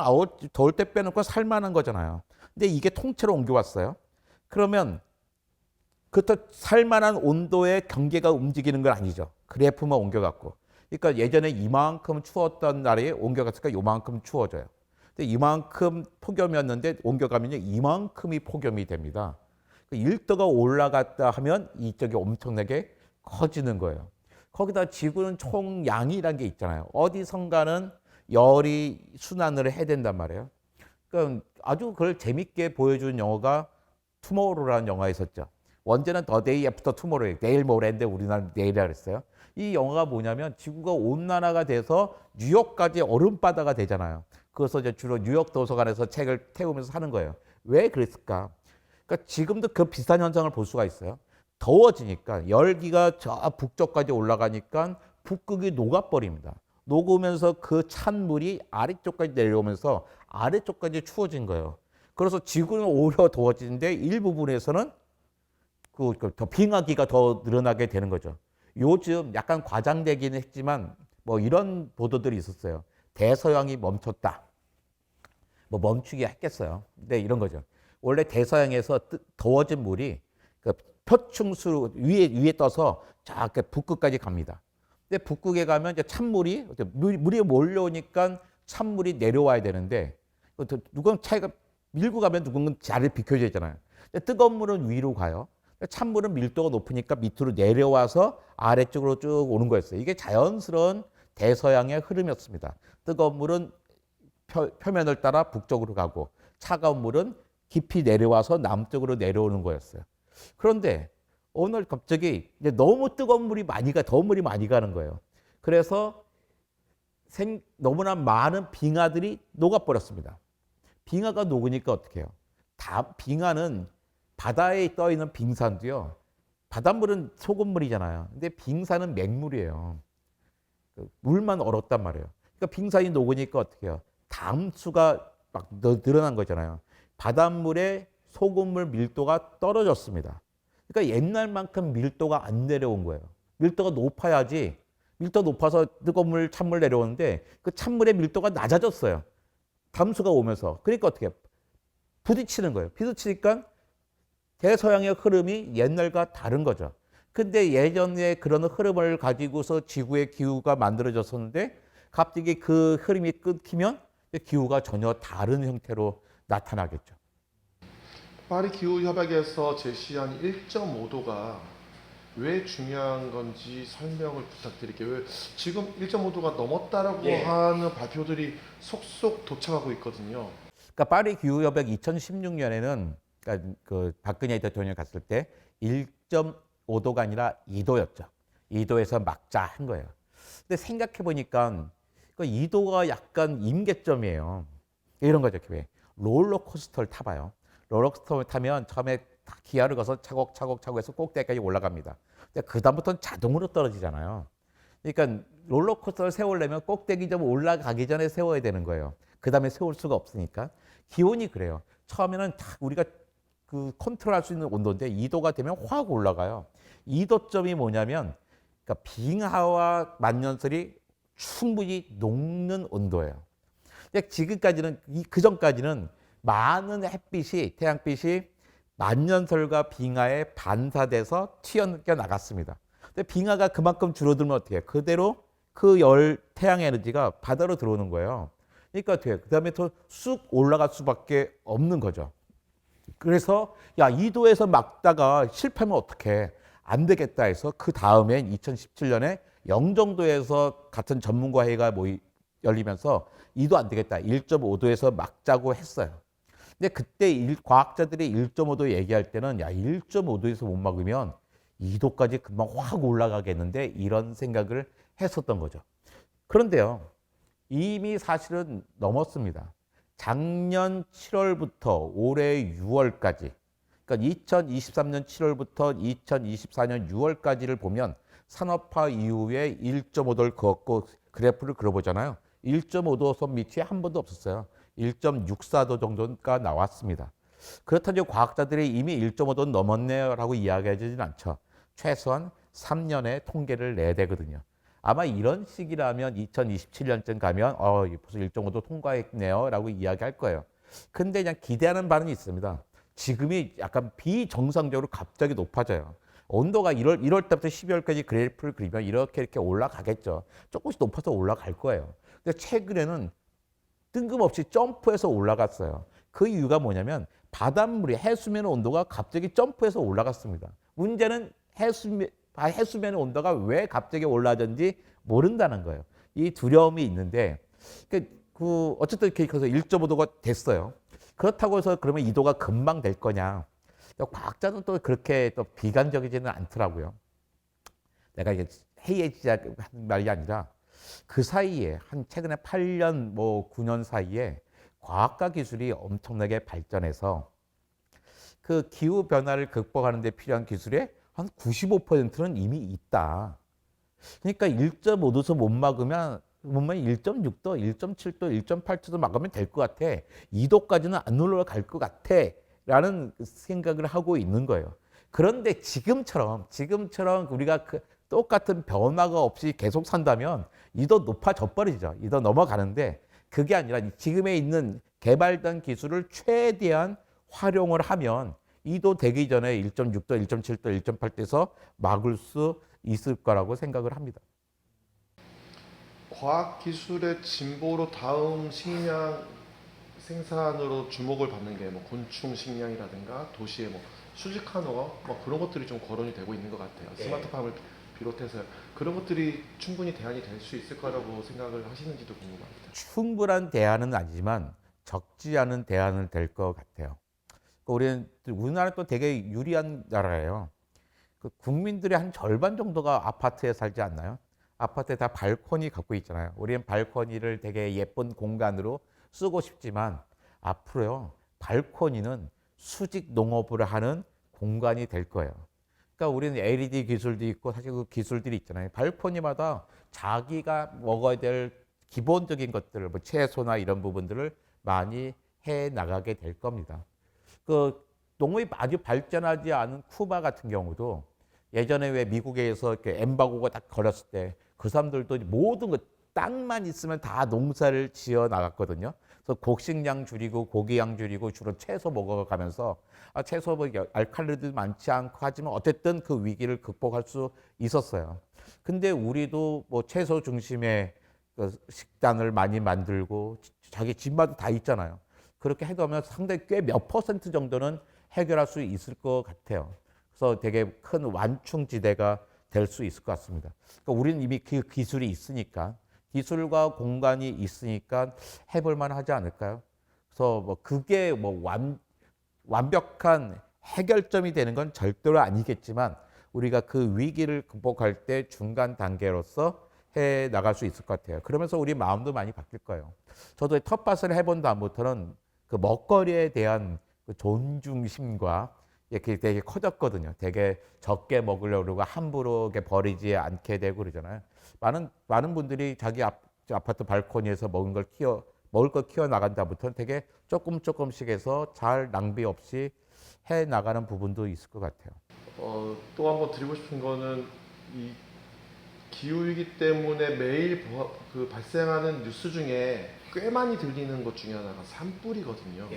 더울 때 빼놓고 살만한 거잖아요. 근데 이게 통째로 옮겨왔어요. 그러면 그것도 살만한 온도의 경계가 움직이는 건 아니죠. 그래프만 옮겨갖고. 그러니까 예전에 이만큼 추웠던 날에 옮겨갔으니까 요만큼 추워져요. 근데 이만큼 폭염이었는데 옮겨가면요 이만큼이 폭염이 됩니다. 1도가 올라갔다 하면 이쪽이 엄청나게 커지는 거예요. 거기다 지구는 총양이라는 게 있잖아요. 어디선가는 열이 순환을 해야 된단 말이에요. 그러니까 아주 그걸 재밌게 보여준 영화가 투모로우라는 영화가 있었죠. 원제는 더 데이 애프터 투모로우, 내일 모레인데 우리나라는 내일이라 그랬어요. 이 영화가 뭐냐면 지구가 온난화가 돼서 뉴욕까지 얼음바다가 되잖아요. 그래서 이제 주로 뉴욕 도서관에서 책을 태우면서 사는 거예요. 왜 그랬을까? 그러니까 지금도 그 비슷한 현상을 볼 수가 있어요. 더워지니까 열기가 저 북쪽까지 올라가니까 북극이 녹아버립니다. 녹으면서 그 찬 물이 아래쪽까지 내려오면서 아래쪽까지 추워진 거예요. 그래서 지구는 오히려 더워지는데 일부분에서는 더 빙하기가 더 늘어나게 되는 거죠. 요즘 약간 과장되기는 했지만 뭐 이런 보도들이 있었어요. 대서양이 멈췄다. 뭐 멈추기 했겠어요. 근데 이런 거죠. 원래 대서양에서 더워진 물이 그 표층수 위에 떠서 저 북극까지 갑니다. 근데 북극에 가면 이제 찬물이 물이 몰려오니까 찬물이 내려와야 되는데 누군 차이가 밀고 가면 누군가 자리를 비켜줘야 되잖아요. 뜨거운 물은 위로 가요. 찬물은 밀도가 높으니까 밑으로 내려와서 아래쪽으로 쭉 오는 거였어요. 이게 자연스러운 대서양의 흐름이었습니다. 뜨거운 물은 표면을 따라 북쪽으로 가고 차가운 물은 깊이 내려와서 남쪽으로 내려오는 거였어요. 그런데 오늘 갑자기 이제 너무 뜨거운 물이 많이 더운 물이 많이 가는 거예요. 그래서 너무나 많은 빙하들이 녹아버렸습니다. 빙하가 녹으니까 어떻게 해요? 빙하는 바다에 떠 있는 빙산도요. 바닷물은 소금물이잖아요. 근데 빙산은 맹물이에요. 물만 얼었단 말이에요. 그러니까 빙산이 녹으니까 어떻게 해요? 담수가 막 늘어난 거잖아요. 바닷물의 소금물 밀도가 떨어졌습니다. 그러니까 옛날만큼 밀도가 안 내려온 거예요. 밀도가 높아야지. 밀도 높아서 뜨거운 물, 찬물 내려오는데 그 찬물의 밀도가 낮아졌어요. 담수가 오면서. 그러니까 어떻게 해요? 부딪히는 거예요. 부딪히니까 대서양의 흐름이 옛날과 다른 거죠. 근데 예전에 그런 흐름을 가지고서 지구의 기후가 만들어졌었는데 갑자기 그 흐름이 끊기면 기후가 전혀 다른 형태로 나타나겠죠. 파리 기후 협약에서 제시한 1.5도가 왜 중요한 건지 설명을 부탁드릴게요. 지금 1.5도가 넘었다라고 하는 발표들이 속속 도착하고 있거든요. 그러니까 파리 기후 협약 2016년에는 그러니까 그 박근혜 대통령이 갔을 때 1.5도가 아니라 2도였죠. 2도에서 막자 한 거예요. 근데 생각해 보니까 그 2도가 약간 임계점이에요. 이런 거죠. 롤러코스터를 타봐요. 롤러코스터를 타면 처음에 기아를 가서 차곡차곡 해서 꼭대기까지 올라갑니다. 근데 그다음부터는 자동으로 떨어지잖아요. 그러니까 롤러코스터를 세우려면 꼭대기 좀 올라가기 전에 세워야 되는 거예요. 그 다음에 세울 수가 없으니까. 기온이 그래요. 처음에는 딱 우리가 그 컨트롤할 수 있는 온도인데 2도가 되면 확 올라가요. 2도점이 뭐냐면 그러니까 빙하와 만년설이 충분히 녹는 온도예요. 근데 지금까지는 그 전까지는 많은 햇빛이 태양빛이 만년설과 빙하에 반사돼서 튀어나겨 나갔습니다. 근데 빙하가 그만큼 줄어들면 어떻게 해요? 그대로 그 태양 에너지가 바다로 들어오는 거예요. 그러니까 어떻게 해요? 그다음에 더 쑥 올라갈 수밖에 없는 거죠. 그래서 야 2도에서 막다가 실패하면 어떡해? 안 되겠다 해서 그 다음엔 2017년에 영종도에서 같은 전문가 회의가 열리면서 2도 안 되겠다. 1.5도에서 막자고 했어요. 근데 그때 과학자들이 1.5도 얘기할 때는 야 1.5도에서 못 막으면 2도까지 금방 확 올라가겠는데 이런 생각을 했었던 거죠. 그런데요. 이미 사실은 넘었습니다. 작년 7월부터 올해 6월까지 그러니까 2023년 7월부터 2024년 6월까지를 보면 산업화 이후에 1.5도를 그었고 그래프를 그려보잖아요. 1.5도 선 밑이 한 번도 없었어요. 1.64도 정도가 나왔습니다. 그렇다면 과학자들이 이미 1.5도 넘었네요라고 이야기하지는 않죠. 최소한 3년의 통계를 내야 되거든요. 아마 이런 시기라면 2027년쯤 가면 벌써 1.5도 통과했네요라고 이야기할 거예요. 근데 그냥 기대하는 바는 있습니다. 지금이 약간 비정상적으로 갑자기 높아져요. 온도가 1월 때부터 12월까지 그래프를 그리면 이렇게 올라가겠죠. 조금씩 높아서 올라갈 거예요. 근데 최근에는 뜬금없이 점프해서 올라갔어요. 그 이유가 뭐냐면 바닷물이 해수면 온도가 갑자기 점프해서 올라갔습니다. 문제는 해수면의 온도가 왜 갑자기 올라졌는지 모른다는 거예요. 이 두려움이 있는데 어쨌든 이렇게 해서 1.5도가 됐어요. 그렇다고 해서 그러면 2도가 금방 될 거냐? 과학자는 또 그렇게 또 비관적이지는 않더라고요. 내가 이게 해이해지자 하는 말이 아니라 그 사이에 한 최근에 8년 9년 사이에 과학과 기술이 엄청나게 발전해서 그 기후 변화를 극복하는 데 필요한 기술의 한 95%는 이미 있다. 그러니까 1.5도에서 못 막으면 1.6도, 1.7도, 1.8도도 막으면 될 것 같아. 2도까지는 안 올라갈 것 같아. 라는 생각을 하고 있는 거예요. 그런데 지금처럼 우리가 똑같은 변화가 없이 계속 산다면 2도 높아져 버리죠. 2도 넘어가는데 그게 아니라 지금에 있는 개발된 기술을 최대한 활용을 하면 2도 되기 전에 1.6도, 1.7도, 1.8도에서 막을 수 있을 거라고 생각을 합니다. 과학기술의 진보로 다음 식량 생산으로 주목을 받는 게 곤충 식량이라든가 도시의 수직화 농업 그런 것들이 좀 거론이 되고 있는 것 같아요. 스마트팜을 비롯해서 그런 것들이 충분히 대안이 될 수 있을 거라고 생각을 하시는지도 궁금합니다. 충분한 대안은 아니지만 적지 않은 대안은 될 것 같아요. 우리나라 또 되게 유리한 나라예요. 그 국민들의 한 절반 정도가 아파트에 살지 않나요? 아파트에 다 발코니 갖고 있잖아요. 우리는 발코니를 되게 예쁜 공간으로 쓰고 싶지만 앞으로요, 발코니는 수직 농업을 하는 공간이 될 거예요. 그러니까 우리는 LED 기술도 있고 사실 그 기술들이 있잖아요. 발코니마다 자기가 먹어야 될 기본적인 것들을 뭐 채소나 이런 부분들을 많이 해 나가게 될 겁니다. 그 농업이 아주 발전하지 않은 쿠바 같은 경우도 예전에 왜 미국에서 이렇게 엠바고가 딱 걸렸을 때 그 사람들도 모든 거 땅만 있으면 다 농사를 지어 나갔거든요. 그래서 곡식량 줄이고 고기량 줄이고 주로 채소 먹어가면서 채소 뭐 알칼리도 많지 않고 하지만 어쨌든 그 위기를 극복할 수 있었어요. 근데 우리도 뭐 채소 중심의 그 식단을 많이 만들고 자기 집마다 다 있잖아요. 그렇게 해두면 상당히 꽤 몇 퍼센트 정도는 해결할 수 있을 것 같아요. 그래서 되게 큰 완충지대가 될 수 있을 것 같습니다. 그러니까 우리는 이미 그 기술이 있으니까, 기술과 공간이 있으니까 해볼 만하지 않을까요? 그래서 뭐 그게 뭐 완벽한 해결점이 되는 건 절대로 아니겠지만 우리가 그 위기를 극복할 때 중간 단계로서 해 나갈 수 있을 것 같아요. 그러면서 우리 마음도 많이 바뀔 거예요. 저도 텃밭을 해본 다음부터는 그 먹거리에 대한 그 존중심과 이렇게 되게 커졌거든요. 되게 적게 먹으려고 그러고 함부로 이렇게 버리지 않게 되고 그러잖아요. 많은 분들이 자기 아파트 발코니에서 먹을 걸 키워 나간다부터는 되게 조금씩 해서 잘 낭비 없이 해 나가는 부분도 있을 것 같아요. 또 한번 드리고 싶은 거는 이 기후위기 때문에 매일 그 발생하는 뉴스 중에 꽤 많이 들리는 것 중에 하나가 산불이거든요.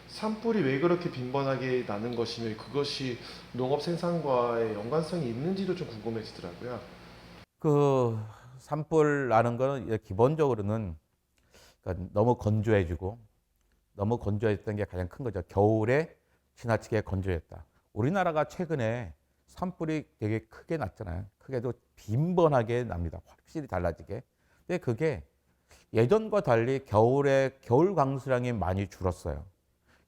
산불이 왜 그렇게 빈번하게 나는 것이며 그것이 농업 생산과의 연관성이 있는지도 좀 궁금해지더라고요. 그 산불 나는 거는 기본적으로는 그러니까 너무 건조했던 게 가장 큰 거죠. 겨울에 지나치게 건조했다. 우리나라가 최근에 산불이 되게 크게 났잖아요. 크게도 빈번하게 납니다. 확실히 달라지게. 근데 그게 예전과 달리 겨울 광수량이 많이 줄었어요.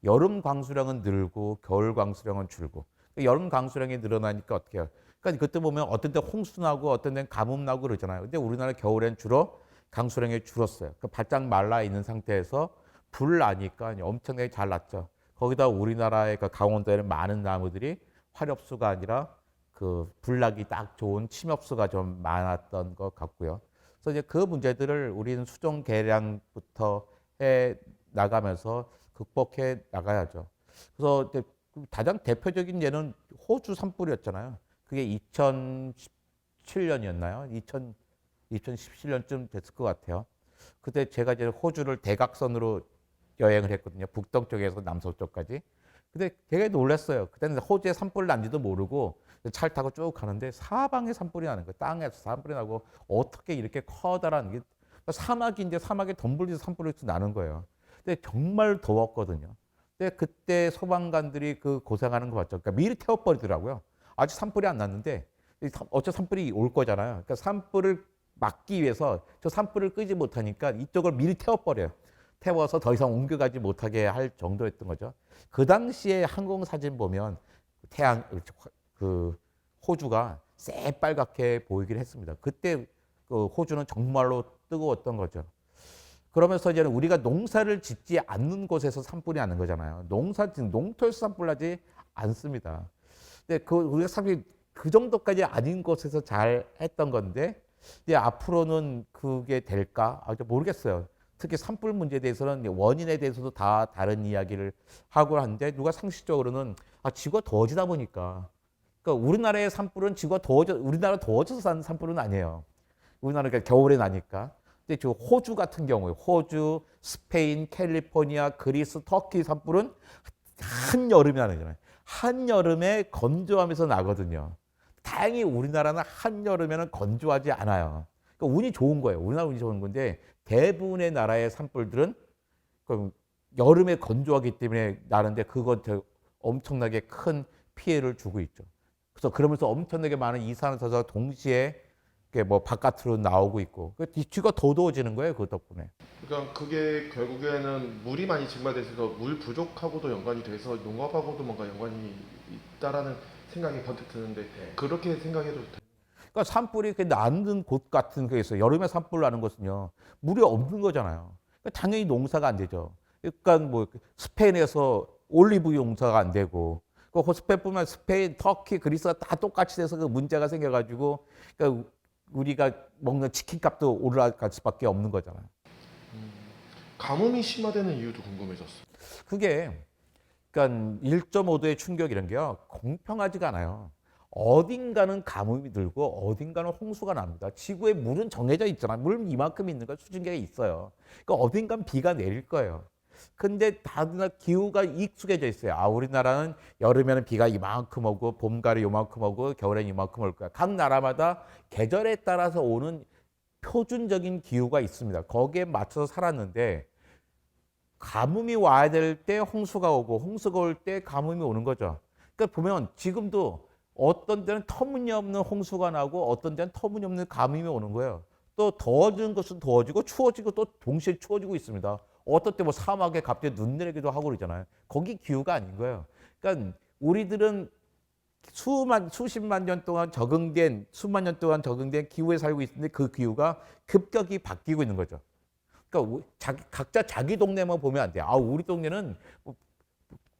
여름 광수량은 늘고 겨울 광수량은 줄고. 여름 광수량이 늘어나니까 어떻게 해요? 그러니까 그때 보면 어떤 때 홍수 나고 어떤 때는 가뭄 나고 그러잖아요. 근데 우리나라 겨울엔 주로 강수량이 줄었어요. 그 바짝 말라 있는 상태에서 불 나니까 엄청나게 잘 났죠. 거기다 우리나라의 그 강원도에는 많은 나무들이 화렵수가 아니라 그 불나기 딱 좋은 침엽수가 좀 많았던 것 같고요. 그래서 이제 그 문제들을 우리는 수종 개량부터 해 나가면서 극복해 나가야죠. 그래서 이제 가장 대표적인 예는 호주 산불이었잖아요. 그게 2017년이었나요? 2017년쯤 됐을 것 같아요. 그때 제가 이제 호주를 대각선으로 여행을 했거든요. 북동쪽에서 남서쪽까지. 근데 되게 놀랐어요. 그때는 호주에 산불 난지도 모르고 차를 타고 쭉 가는데 사방에 산불이 나는 거예요. 땅에서 산불이 나고 어떻게 이렇게 커다란 게 사막인데 사막에 덤불에서 산불이 나는 거예요. 근데 정말 더웠거든요. 근데 그때 소방관들이 그 고생하는 거 봤죠. 그러니까 미리 태워버리더라고요. 아직 산불이 안 났는데 어차피 산불이 올 거잖아요. 그러니까 산불을 막기 위해서 저 산불을 끄지 못하니까 이쪽을 미리 태워버려요. 태워서 더 이상 옮겨가지 못하게 할 정도였던 거죠. 그 당시에 항공 사진 보면 그 호주가 새빨갛게 보이긴 했습니다. 그때 그 호주는 정말로 뜨거웠던 거죠. 그러면서 이제 우리가 농사를 짓지 않는 곳에서 산불이 나는 거잖아요. 농토에서 산불 나지 않습니다. 근데 우리가 사실 그 정도까지 아닌 곳에서 잘 했던 건데, 이제 앞으로는 그게 될까? 모르겠어요. 특히 산불 문제에 대해서는 원인에 대해서도 다 다른 이야기를 하고 하는데, 누가 상식적으로는 지구가 더워지다 보니까, 그러니까 우리나라의 산불은 우리나라 더워져서 사는 산불은 아니에요. 우리나라가 겨울에 나니까. 근데 저 호주 같은 경우에 호주, 스페인, 캘리포니아, 그리스, 터키 산불은 한여름에 나는 거잖아요. 한여름에 건조하면서 나거든요. 다행히 우리나라는 한여름에는 건조하지 않아요. 그러니까 운이 좋은 거예요. 우리나라 운이 좋은 건데 대부분의 나라의 산불들은 여름에 건조하기 때문에 나는데 그것 엄청나게 큰 피해를 주고 있죠. 그래서 그러면서 엄청나게 많은 이산화탄소가 동시에 뭐 바깥으로 나오고 있고 뒤가 더 더워지는 거예요. 그 덕분에. 그러니까 그게 결국에는 물이 많이 증발돼서 물 부족하고도 연관이 돼서 농업하고도 뭔가 연관이 있다라는 생각이 번뜩 드는데 그렇게 생각해도 돼요? 그러니까 산불이 이렇게 나는 곳 같은 게 있어요. 여름에 산불 나는 것은요, 물이 없는 거잖아요. 그러니까 당연히 농사가 안 되죠. 그러니까 뭐 스페인에서 올리브 농사가 안 되고, 그 스페인뿐만 스페인, 터키, 그리스가 다 똑같이 돼서 그 문제가 생겨가지고, 그러니까 우리가 먹는 치킨값도 올라갈 수밖에 없는 거잖아요. 가뭄이 심화되는 이유도 궁금해졌어요. 그게 그러니까 1.5도의 충격 이런 게요, 공평하지가 않아요. 어딘가는 가뭄이 들고 어딘가는 홍수가 납니다. 지구에 물은 정해져 있잖아요. 물 이만큼 있는 거 수증기가 있어요. 그러니까 어딘가는 비가 내릴 거예요. 근데 다들 기후가 익숙해져 있어요. 아, 우리나라는 여름에는 비가 이만큼 오고 봄가을에 이만큼 오고 겨울에는 이만큼 올 거야. 각 나라마다 계절에 따라서 오는 표준적인 기후가 있습니다. 거기에 맞춰서 살았는데 가뭄이 와야 될 때 홍수가 오고 홍수가 올 때 가뭄이 오는 거죠. 그러니까 보면 지금도 어떤 데는 터무니없는 홍수가 나고 어떤 데는 터무니없는 가뭄이 오는 거예요. 또 더워지는 것은 더워지고 추워지고 또 동시에 추워지고 있습니다. 어떤 때 뭐 사막에 갑자기 눈 내리기도 하고 그러잖아요. 거기 기후가 아닌 거예요. 그러니까 우리들은 수십만 년 동안 적응된, 수만 년 동안 적응된 기후에 살고 있는데 그 기후가 급격히 바뀌고 있는 거죠. 그러니까 각자 자기 동네만 보면 안 돼요. 아, 우리 동네는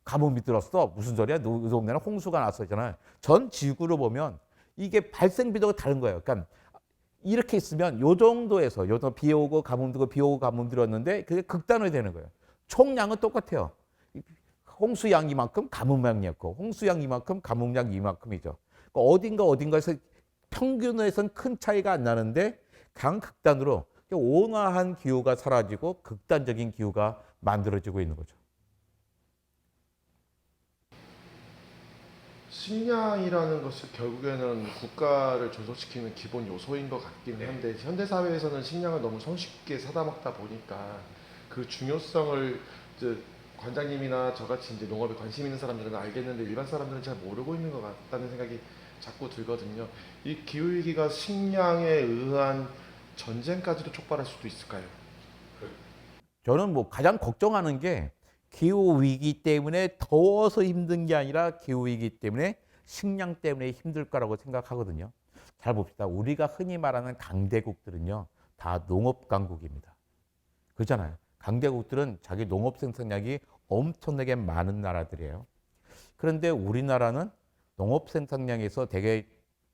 가뭄이 들었어. 무슨 소리야? 이 동네는 홍수가 났었잖아요. 전 지구로 보면 이게 발생 비도가 다른 거예요. 그러니까 이렇게 있으면 요 정도에서 요도 비 오고 가뭄 들고 비 오고 가뭄 들었는데 그게 극단화되는 되는 거예요. 총량은 똑같아요. 홍수양 이만큼 가뭄양이었고 홍수양 이만큼 가뭄양 이만큼이죠. 그러니까 어딘가에서 평균에선 큰 차이가 안 나는데 강극단으로 온화한 기후가 사라지고 극단적인 기후가 만들어지고 있는 거죠. 식량이라는 것이 결국에는 국가를 존속시키는 기본 요소인 것 같긴 한데 현대 사회에서는 식량을 너무 손쉽게 사다 먹다 보니까 그 중요성을 이제 관장님이나 저같이 이제 농업에 관심 있는 사람들은 알겠는데 일반 사람들은 잘 모르고 있는 것 같다는 생각이 자꾸 들거든요. 이 기후위기가 식량에 의한 전쟁까지도 촉발할 수도 있을까요? 저는 뭐 가장 걱정하는 게 기후 위기 때문에 더워서 힘든 게 아니라 기후 위기 때문에 식량 때문에 힘들 거라고 생각하거든요. 잘 봅시다. 우리가 흔히 말하는 강대국들은요, 다 농업 강국입니다. 그렇잖아요. 강대국들은 자기 농업 생산량이 엄청나게 많은 나라들이에요. 그런데 우리나라는 농업 생산량에서 되게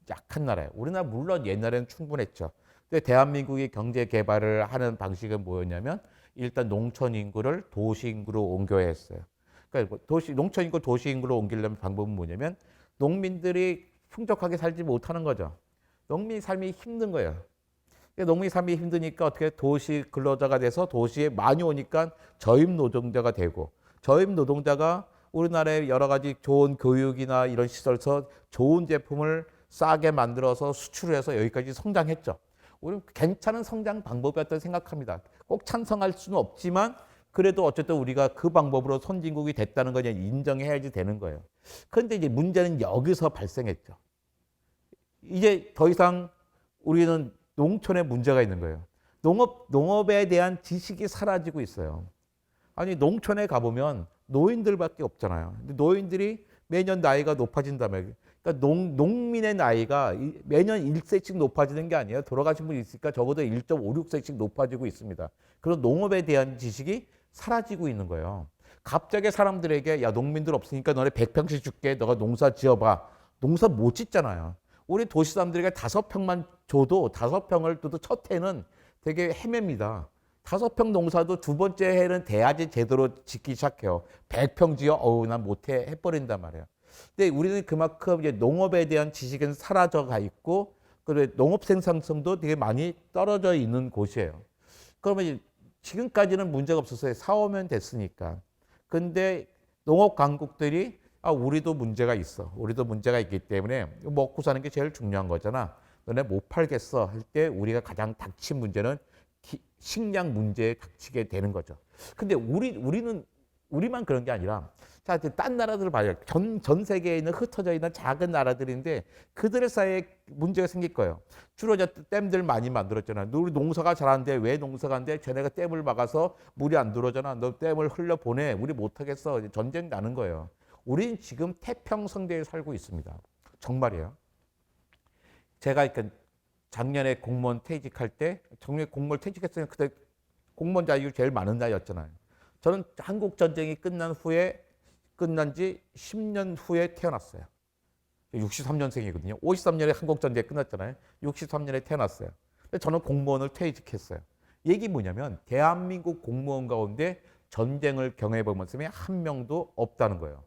약한 나라예요. 우리나라 물론 옛날에는 충분했죠. 근데 대한민국이 경제 개발을 하는 방식은 뭐였냐면 일단 농촌 인구를 도시 인구로 옮겨야 했어요. 그러니까 농촌 인구 도시 인구로 옮기려면 방법은 뭐냐면 농민들이 풍족하게 살지 못하는 거죠. 농민 삶이 힘든 거예요. 농민 삶이 힘드니까 어떻게 도시 근로자가 돼서 도시에 많이 오니까 저임 노동자가 되고 저임 노동자가 우리나라에 여러 가지 좋은 교육이나 이런 시설에서 좋은 제품을 싸게 만들어서 수출해서 여기까지 성장했죠. 우리는 괜찮은 성장 방법이었다고 생각합니다. 꼭 찬성할 수는 없지만 그래도 어쨌든 우리가 그 방법으로 선진국이 됐다는 걸 인정해야지 되는 거예요. 그런데 이제 문제는 여기서 발생했죠. 이제 더 이상 우리는 농촌에 문제가 있는 거예요. 농업에 대한 지식이 사라지고 있어요. 아니, 농촌에 가보면 노인들밖에 없잖아요. 근데 노인들이 매년 나이가 높아진다면, 그러니까 농민의 나이가 매년 1세씩 높아지는 게 아니에요. 돌아가신 분이 있으니까 적어도 1.56세씩 높아지고 있습니다. 그런 농업에 대한 지식이 사라지고 있는 거예요. 갑자기 사람들에게 야, 농민들 없으니까 너네 100평씩 줄게. 너가 농사 지어봐. 농사 못 짓잖아요. 우리 도시 사람들에게 5평만 줘도 5평을 둬도 첫 해는 되게 헤맵니다. 5평 농사도 두 번째 해는 돼야지 제대로 짓기 시작해요. 100평 지어, 난 못해 해버린단 말이에요. 근데 우리는 그만큼 이제 농업에 대한 지식은 사라져 가 있고, 그리고 농업 생산성도 되게 많이 떨어져 있는 곳이에요. 그러면 지금까지는 문제가 없었어요. 사오면 됐으니까. 근데 농업 강국들이 우리도 문제가 있어. 우리도 문제가 있기 때문에 먹고 사는 게 제일 중요한 거잖아. 너네 못 팔겠어 할 때 우리가 가장 닥친 문제는 식량 문제에 닥치게 되는 거죠. 근데 우리만 그런 게 아니라 자, 딴 나라들 봐요. 전 세계에 있는 흩어져 있는 작은 나라들인데 그들의 사이에 문제가 생길 거예요. 주로 이제 댐들 많이 만들었잖아요. 우리 농사가 잘하는데 왜 농사가 안 돼? 쟤네가 댐을 막아서 물이 안 들어오잖아. 너 댐을 흘려보내. 우리 못하겠어. 전쟁 나는 거예요. 우리는 지금 태평성대에 살고 있습니다. 정말이에요. 제가 그러니까 작년에 공무원 퇴직할 때, 작년에 공무원 퇴직했으니까 그때 공무원 자격이 제일 많은 나이였잖아요. 저는 한국 전쟁이 끝난 지 10년 후에 태어났어요. 63년생이거든요. 53년에 한국 전쟁이 끝났잖아요. 63년에 태어났어요. 근데 저는 공무원을 퇴직했어요. 얘기 뭐냐면 대한민국 공무원 가운데 전쟁을 경험해 본 사람이 한 명도 없다는 거예요.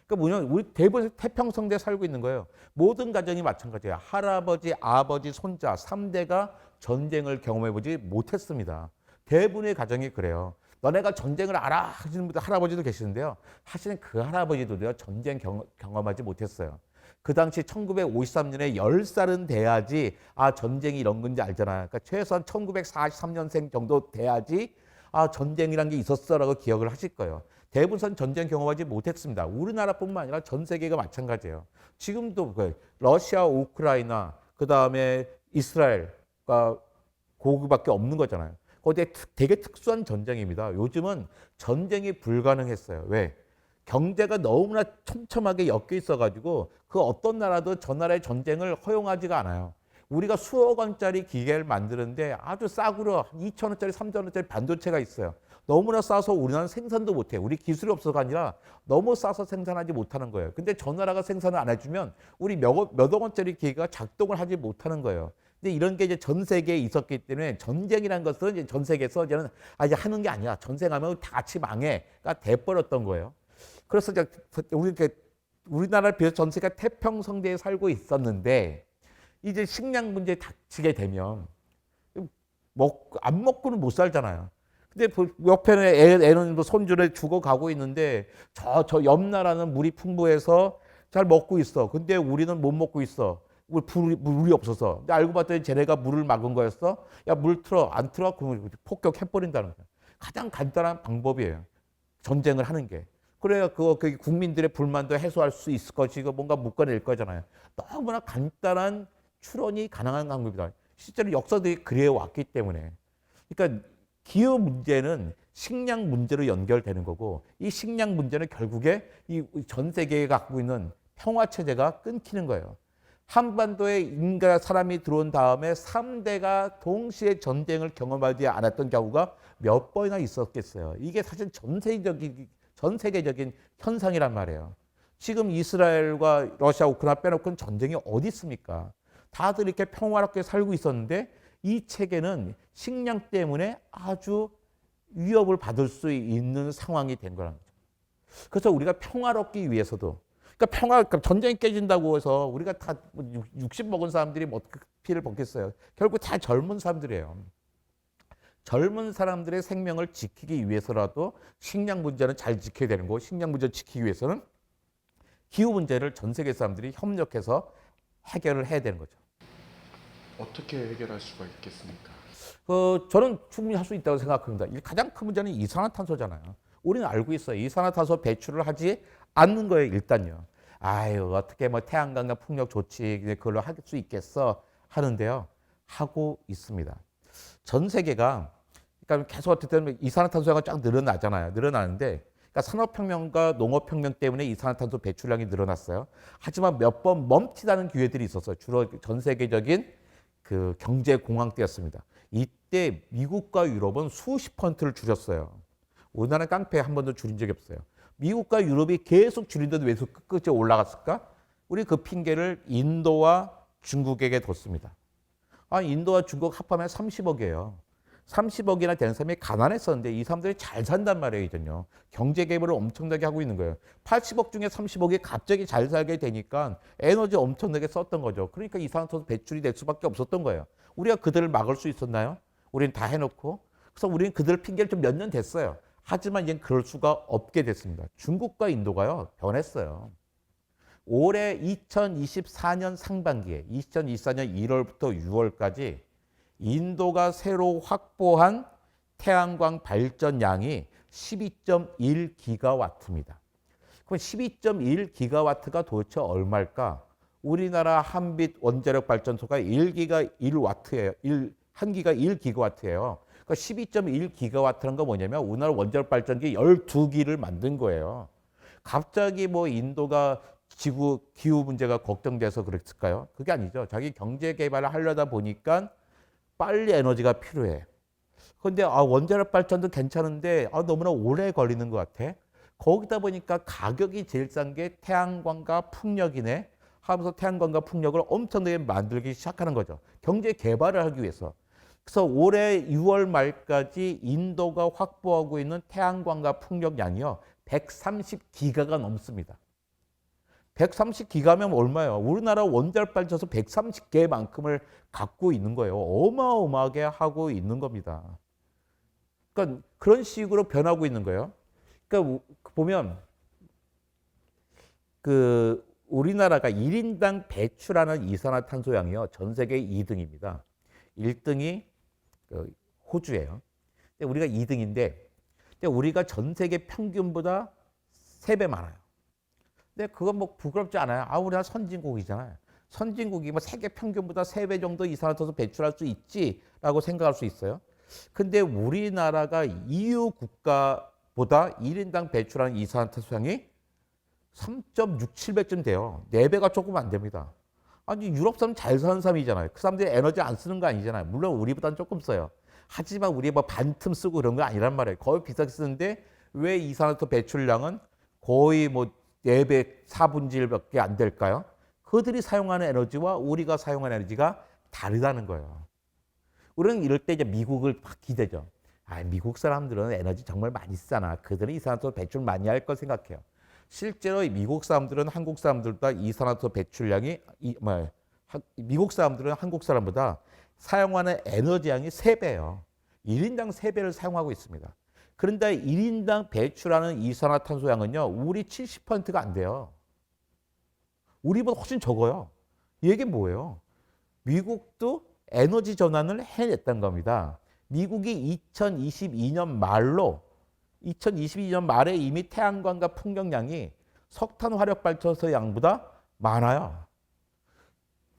그러니까 뭐냐면 우리 대부분 태평성대에 살고 있는 거예요. 모든 가정이 마찬가지예요. 할아버지, 아버지, 손자 3대가 전쟁을 경험해 보지 못했습니다. 대부분의 가정이 그래요. 너네가 전쟁을 알아 하시는 분들 할아버지도 계시는데요. 사실은 그 할아버지도요 전쟁 경험하지 못했어요. 그 당시 1953년에 10살은 돼야지 전쟁이 이런 건지 알잖아요. 그러니까 최소한 1943년생 정도 돼야지 전쟁이란 게 있었어라고 기억을 하실 거예요. 대부분 전쟁 경험하지 못했습니다. 우리나라뿐만 아니라 전 세계가 마찬가지예요. 지금도 러시아, 우크라이나, 그 다음에 이스라엘과 그거밖에 없는 거잖아요. 그게 되게 특수한 전쟁입니다. 요즘은 전쟁이 불가능했어요. 왜? 경제가 너무나 촘촘하게 엮여 있어가지고 그 어떤 나라도 저 나라의 전쟁을 허용하지가 않아요. 우리가 수억 원짜리 기계를 만드는데 아주 싸구려 2천 원짜리, 3천 원짜리 반도체가 있어요. 너무나 싸서 우리나라는 생산도 못해요. 우리 기술이 없어가 아니라 너무 싸서 생산하지 못하는 거예요. 근데 저 나라가 생산을 안 해주면 우리 몇억 원짜리 기계가 작동을 하지 못하는 거예요. 근데 이런 게 이제 전 세계에 있었기 때문에 전쟁이라는 것은 이제 전 세계에서 이제는 이제 하는 게 아니야. 전쟁하면 다 같이 망해가 돼버렸던 거예요. 그래서 이제 우리나라를 비해서 전 세계가 태평성대에 살고 있었는데 이제 식량 문제에 닥치게 되면 안 먹고는 못 살잖아요. 근데 옆에는 애는 손주를 죽어가고 있는데 저 옆 나라는 물이 풍부해서 잘 먹고 있어. 근데 우리는 못 먹고 있어. 물이 없어서. 근데 알고 봤더니 쟤네가 물을 막은 거였어. 야, 물 틀어. 안 틀어? 그러면 폭격해버린다는 거예요. 가장 간단한 방법이에요. 전쟁을 하는 게. 그래야 그 국민들의 불만도 해소할 수 있을 것이고 뭔가 묶어낼 거잖아요. 너무나 간단한 추론이 가능한 방법이다. 실제로 역사들이 그래 왔기 때문에. 그러니까 기후 문제는 식량 문제로 연결되는 거고 이 식량 문제는 결국에 이 전 세계에 갖고 있는 평화 체제가 끊기는 거예요. 한반도에 사람이 들어온 다음에 3대가 동시에 전쟁을 경험하지 않았던 경우가 몇 번이나 있었겠어요. 이게 사실 전 세계적인 현상이란 말이에요. 지금 이스라엘과 러시아, 우크라이나 빼놓고는 전쟁이 어디 있습니까? 다들 이렇게 평화롭게 살고 있었는데 이 체계는 식량 때문에 아주 위협을 받을 수 있는 상황이 된 거라는 거죠. 그래서 우리가 평화롭기 위해서도 그러니까 전쟁이 깨진다고 해서 우리가 다 60 먹은 사람들이 뭐 피를 벗겠어요. 결국 다 젊은 사람들이에요. 젊은 사람들의 생명을 지키기 위해서라도 식량 문제는 잘 지켜야 되는 거고 식량 문제를 지키기 위해서는 기후 문제를 전 세계 사람들이 협력해서 해결을 해야 되는 거죠. 어떻게 해결할 수가 있겠습니까? 저는 충분히 할 수 있다고 생각합니다. 가장 큰 문제는 이산화탄소잖아요. 우리는 알고 있어요. 이산화탄소 배출을 하지 않는 거예요, 일단요. 아유, 어떻게 뭐 태양광과 풍력 좋지, 그걸로 할 수 있겠어 하는데요. 하고 있습니다. 전 세계가 그러니까 계속 어쨌든 이산화탄소가 쫙 늘어나잖아요. 늘어나는데 그러니까 산업혁명과 농업혁명 때문에 이산화탄소 배출량이 늘어났어요. 하지만 몇 번 멈칫하는 기회들이 있었어요. 주로 전 세계적인 그 경제 공황 때였습니다. 이때 미국과 유럽은 수십 %를 줄였어요. 우리나라는 깡패 한 번도 줄인 적이 없어요. 미국과 유럽이 계속 줄인데도 왜 끝까지 올라갔을까? 우리 그 핑계를 인도와 중국에게 뒀습니다. 인도와 중국 합하면 30억이에요. 30억이나 되는 사람이 가난했었는데 이 사람들이 잘 산단 말이에요, 이전요. 경제 개발을 엄청나게 하고 있는 거예요. 80억 중에 30억이 갑자기 잘 살게 되니까 에너지 엄청나게 썼던 거죠. 그러니까 이산화탄소 배출이 될 수밖에 없었던 거예요. 우리가 그들을 막을 수 있었나요? 우리는 다 해놓고. 그래서 우리는 그들 핑계를 좀 몇 년 됐어요. 하지만 이제 그럴 수가 없게 됐습니다. 중국과 인도가요, 변했어요. 올해 2024년 상반기에 2024년 1월부터 6월까지 인도가 새로 확보한 태양광 발전량이 12.1기가와트입니다. 그럼 12.1기가와트가 도대체 얼마일까? 우리나라 한빛 원자력 발전소가 1기가 1와트예요. 한 기가 1기가와트예요. 그러니까 12.1기가와트라는 건 뭐냐면 우리나라 원자력 발전기 12기를 만든 거예요. 갑자기 뭐 인도가 지구 기후 문제가 걱정돼서 그랬을까요? 그게 아니죠. 자기 경제 개발을 하려다 보니까 빨리 에너지가 필요해. 근데 원자력 발전도 괜찮은데 너무나 오래 걸리는 것 같아. 거기다 보니까 가격이 제일 싼 게 태양광과 풍력이네 하면서 태양광과 풍력을 엄청나게 만들기 시작하는 거죠. 경제 개발을 하기 위해서. 그래서 올해 6월 말까지 인도가 확보하고 있는 태양광과 풍력 양이요. 130기가가 넘습니다. 130기가면 얼마예요? 우리나라 원자력 발전소 130개만큼을 갖고 있는 거예요. 어마어마하게 하고 있는 겁니다. 그러니까 그런 식으로 변하고 있는 거예요. 그러니까 보면 그 우리나라가 1인당 배출하는 이산화탄소량이요. 전 세계 2등입니다. 1등이 호주예요. 근데 우리가 2등인데 우리가 전 세계 평균보다 3배 많아요. 근데 그건 뭐 부끄럽지 않아요. 우리나라 선진국이잖아요. 선진국이 뭐 세계 평균보다 3배 정도 이산화탄소 배출할 수 있지라고 생각할 수 있어요. 근데 우리나라가 EU 국가보다 1인당 배출하는 이산화탄소량이 3.67배쯤 돼요. 4배가 조금 안 됩니다. 아니 유럽 사람 잘 사는 사람이잖아요. 그 사람들이 에너지 안 쓰는 거 아니잖아요. 물론 우리보다는 조금 써요. 하지만 우리 뭐 반틈 쓰고 그런 거 아니란 말이에요. 거의 비싸게 쓰는데 왜 이산화탄소 배출량은 거의 뭐 4배, 4분의 1밖에 안 될까요? 그들이 사용하는 에너지와 우리가 사용하는 에너지가 다르다는 거예요. 우리는 이럴 때 이제 미국을 막 기대죠. 미국 사람들은 에너지 정말 많이 쓰잖아. 그들은 이산화탄소 배출 많이 할 걸 생각해요. 실제로 미국 사람들은 한국 사람들보다 이산화탄소 배출량이 미국 사람들은 한국 사람보다 사용하는 에너지량이 3배예요. 1인당 3배를 사용하고 있습니다. 그런데 1인당 배출하는 이산화탄소량은요. 우리 70%가 안 돼요. 우리보다 훨씬 적어요. 이게 뭐예요? 미국도 에너지 전환을 해냈다는 겁니다. 미국이 2022년 말에 이미 태양광과 풍력량이 석탄 화력 발전소 양보다 많아요.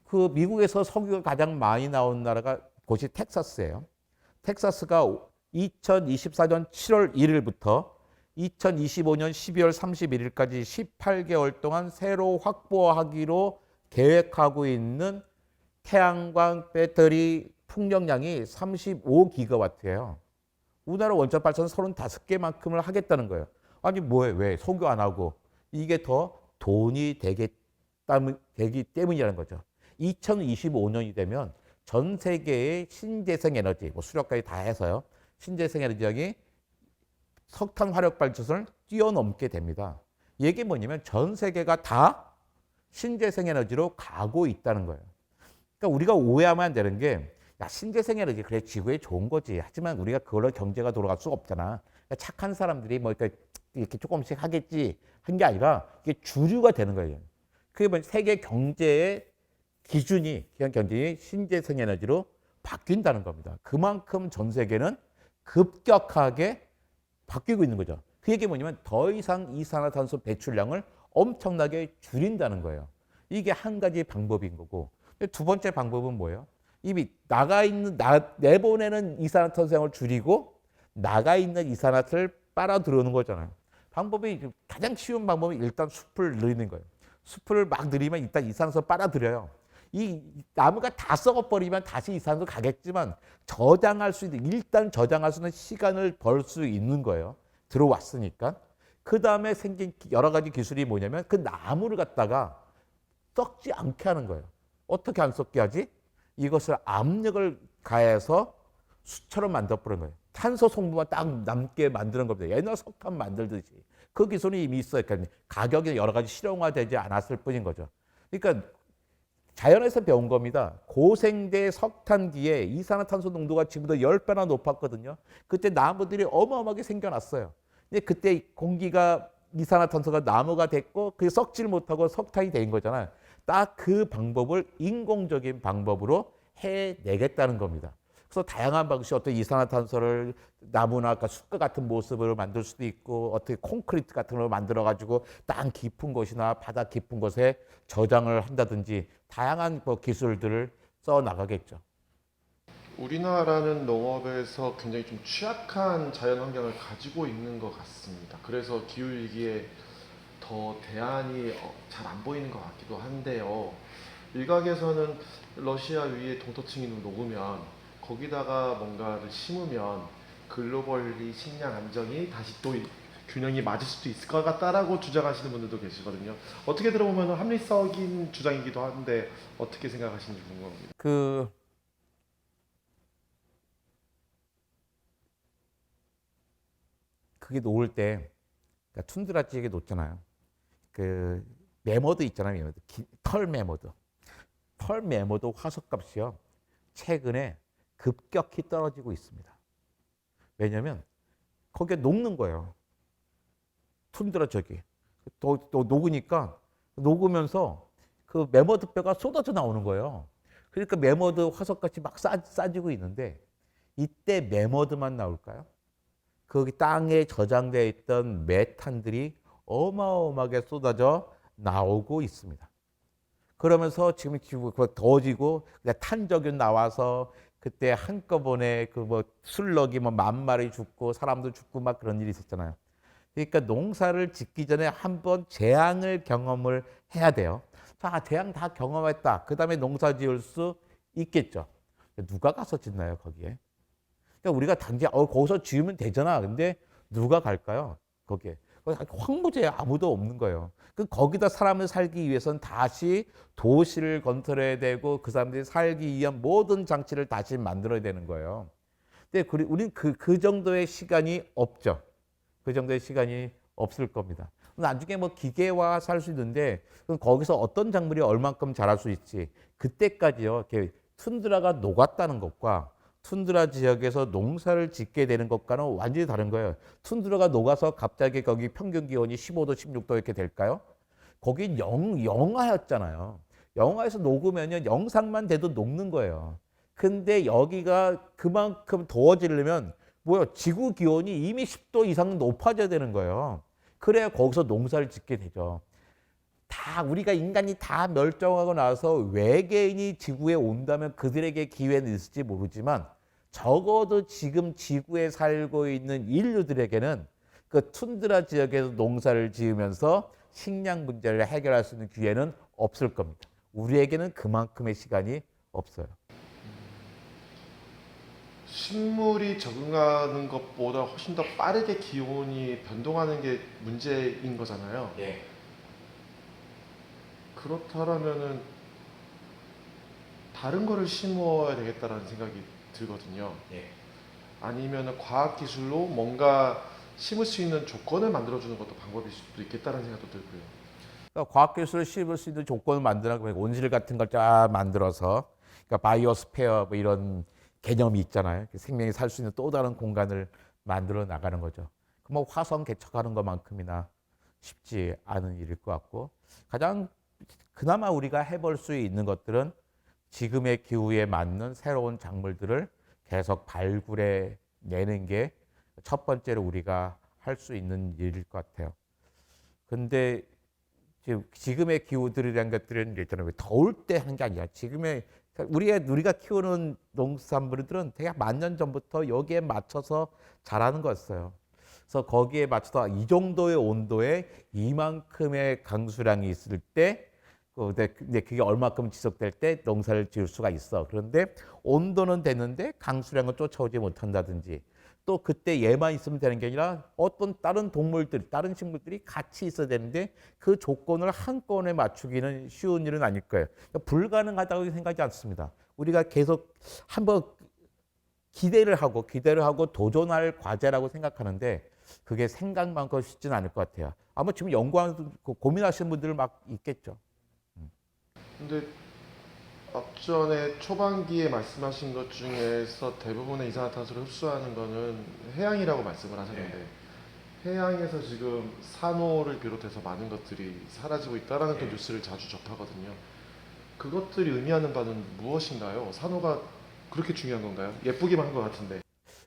그 미국에서 석유가 가장 많이 나온 나라가 곳이 텍사스예요. 텍사스가 2024년 7월 1일부터 2025년 12월 31일까지 18개월 동안 새로 확보하기로 계획하고 있는 태양광 배터리 풍력량이 35기가와트예요. 우리나라 원자력 발전소 35개만큼을 하겠다는 거예요. 아니 뭐해? 왜? 석유 안 하고. 이게 더 돈이 되기 때문이라는 거죠. 2025년이 되면 전 세계의 신재생 에너지, 뭐 수력까지 다 해서요. 신재생 에너지량이 석탄 화력 발전소를 뛰어넘게 됩니다. 이게 뭐냐면 전 세계가 다 신재생 에너지로 가고 있다는 거예요. 그러니까 우리가 오해하면 안 되는 게 신재생 에너지 그래 지구에 좋은 거지. 하지만 우리가 그걸로 경제가 돌아갈 수가 없잖아. 그러니까 착한 사람들이 뭐 이렇게 조금씩 하겠지 한 게 아니라 이게 주류가 되는 거예요. 그게 뭐 세계 경제의 기준이 신재생 에너지로 바뀐다는 겁니다. 그만큼 전 세계는 급격하게 바뀌고 있는 거죠. 그 얘기 뭐냐면 더 이상 이산화탄소 배출량을 엄청나게 줄인다는 거예요. 이게 한 가지 방법인 거고. 두 번째 방법은 뭐예요? 이미 내보내는 이산화탄소량을 줄이고 나가 있는 이산화탄소를 빨아 들여오는 거잖아요. 가장 쉬운 방법은 일단 숲을 늘리는 거예요. 숲을 막 늘리면 일단 이산화탄소 빨아들여요. 이 나무가 다 썩어버리면 다시 이산화탄소 가겠지만 일단 저장할 수 있는 시간을 벌 수 있는 거예요. 들어왔으니까. 그 다음에 생긴 여러 가지 기술이 뭐냐면 그 나무를 갖다가 썩지 않게 하는 거예요. 어떻게 안 썩게 하지? 이것을 압력을 가해서 숯처럼 만들어버리는 거예요. 탄소 성분만 딱 남게 만드는 겁니다. 옛날 석탄 만들듯이. 그 기술이 이미 있어요. 그러니까 가격이 여러 가지 실용화되지 않았을 뿐인 거죠. 그러니까 자연에서 배운 겁니다. 고생대 석탄기에 이산화탄소 농도가 지금보다 10배나 높았거든요. 그때 나무들이 어마어마하게 생겨났어요. 근데 그때 공기가 이산화탄소가 나무가 됐고 그게 썩지를 못하고 석탄이 된 거잖아요. 딱 그 방법을 인공적인 방법으로 해내겠다는 겁니다. 그래서 다양한 방식 어떤 이산화탄소를 나무나 아까 숲과 같은 모습으로 만들 수도 있고 어떻게 콘크리트 같은 걸 만들어 가지고 땅 깊은 곳이나 바다 깊은 곳에 저장을 한다든지 다양한 기술들을 써 나가겠죠. 우리나라는 농업에서 굉장히 좀 취약한 자연 환경을 가지고 있는 것 같습니다. 그래서 기후 위기에 더 대안이 잘 안 보이는 것 같기도 한데요. 일각에서는 러시아 위에 동토층이 녹으면 거기다가 뭔가를 심으면 글로벌리 식량 안정이 다시 또 균형이 맞을 수도 있을 것 같다라고 주장하시는 분들도 계시거든요. 어떻게 들어보면 합리적인 주장이기도 한데 어떻게 생각하시는지 궁금합니다. 그게 놓을 때 그러니까 툰드라 지역에 놓잖아요. 매머드 있잖아요. 매머드. 털 매머드. 털 매머드 화석값이요. 최근에 급격히 떨어지고 있습니다. 왜냐하면 거기에 녹는 거예요. 툰드라 저기. 또 녹으니까 녹으면서 그 매머드 뼈가 쏟아져 나오는 거예요. 그러니까 매머드 화석같이 막 싸지고 있는데 이때 매머드만 나올까요? 거기 땅에 저장되어 있던 메탄들이 어마어마하게 쏟아져 나오고 있습니다. 그러면서 지금 더워지고 탄저균 나와서 그때 한꺼번에 술럭이 만 마리 죽고 사람도 죽고 막 그런 일이 있었잖아요. 그러니까 농사를 짓기 전에 한번 재앙을 경험을 해야 돼요. 자, 재앙 다 경험했다. 그 다음에 농사 지을 수 있겠죠. 누가 가서 짓나요, 거기에? 그러니까 우리가 단지 거기서 지으면 되잖아. 근데 누가 갈까요? 거기에. 황무지에 아무도 없는 거예요. 거기다 사람을 살기 위해서는 다시 도시를 건설해야 되고 그 사람들이 살기 위한 모든 장치를 다시 만들어야 되는 거예요. 근데 우리는 그 정도의 시간이 없죠. 그 정도의 시간이 없을 겁니다. 나중에 기계화 살 수 있는데 그럼 거기서 어떤 작물이 얼만큼 자랄 수 있지. 그때까지요. 이렇게 툰드라가 녹았다는 것과 툰드라 지역에서 농사를 짓게 되는 것과는 완전히 다른 거예요. 툰드라가 녹아서 갑자기 거기 평균 기온이 15도, 16도 이렇게 될까요? 거기 영하였잖아요. 영하에서 녹으면요, 영상만 돼도 녹는 거예요. 근데 여기가 그만큼 더워지려면 지구 기온이 이미 10도 이상 높아져야 되는 거예요. 그래야 거기서 농사를 짓게 되죠. 우리가 인간이 다 멸종하고 나서 외계인이 지구에 온다면 그들에게 기회는 있을지 모르지만 적어도 지금 지구에 살고 있는 인류들에게는 그 툰드라 지역에서 농사를 지으면서 식량 문제를 해결할 수 있는 기회는 없을 겁니다. 우리에게는 그만큼의 시간이 없어요. 식물이 적응하는 것보다 훨씬 더 빠르게 기온이 변동하는 게 문제인 거잖아요. 예. 그렇다면은 다른 거를 심어야 되겠다라는 생각이 들거든요. 예. 아니면 과학 기술로 뭔가 심을 수 있는 조건을 만들어주는 것도 방법일 수도 있겠다는 생각도 들고요. 그러니까 과학기술을 심을 수 있는 조건을 만드는 거 온실 같은 걸 쫙 만들어서 그러니까 바이오스페어 이런 개념이 있잖아요. 생명이 살 수 있는 또 다른 공간을 만들어 나가는 거죠. 화성 개척하는 것만큼이나 쉽지 않은 일일 것 같고 가장 그나마 우리가 해볼 수 있는 것들은 지금의 기후에 맞는 새로운 작물들을 계속 발굴해 내는 게 첫 번째로 우리가 할 수 있는 일일 것 같아요. 근데 지금의 기후들이라는 것들은 있잖아요. 더울 때 하는 게 아니라 우리가 키우는 농산물들은 대략 1000년 전부터 여기에 맞춰서 자라는 거였어요. 그래서 거기에 맞춰서 이 정도의 온도에 이만큼의 강수량이 있을 때 근데 그게 얼마큼 지속될 때 농사를 지을 수가 있어. 그런데 온도는 되는데 강수량을 쫓아오지 못한다든지 또 그때 얘만 있으면 되는 게 아니라 어떤 다른 동물들, 다른 식물들이 같이 있어야 되는데 그 조건을 한꺼번에 맞추기는 쉬운 일은 아닐 거예요. 그러니까 불가능하다고 생각하지 않습니다. 우리가 계속 한번 기대를 하고 도전할 과제라고 생각하는데 그게 생각만큼 쉽지는 않을 것 같아요. 아마 지금 연구하는 고민하시는 분들 막 있겠죠. 근데 앞전에 초반기에 말씀하신 것 중에서 대부분의 이산화탄소를 흡수하는 거는 해양이라고 말씀을 하셨는데 해양에서 지금 산호를 비롯해서 많은 것들이 사라지고 있다라는 또 뉴스를 자주 접하거든요. 그것들이 의미하는 바는 무엇인가요? 산호가 그렇게 중요한 건가요? 예쁘기만 한 것 같은데.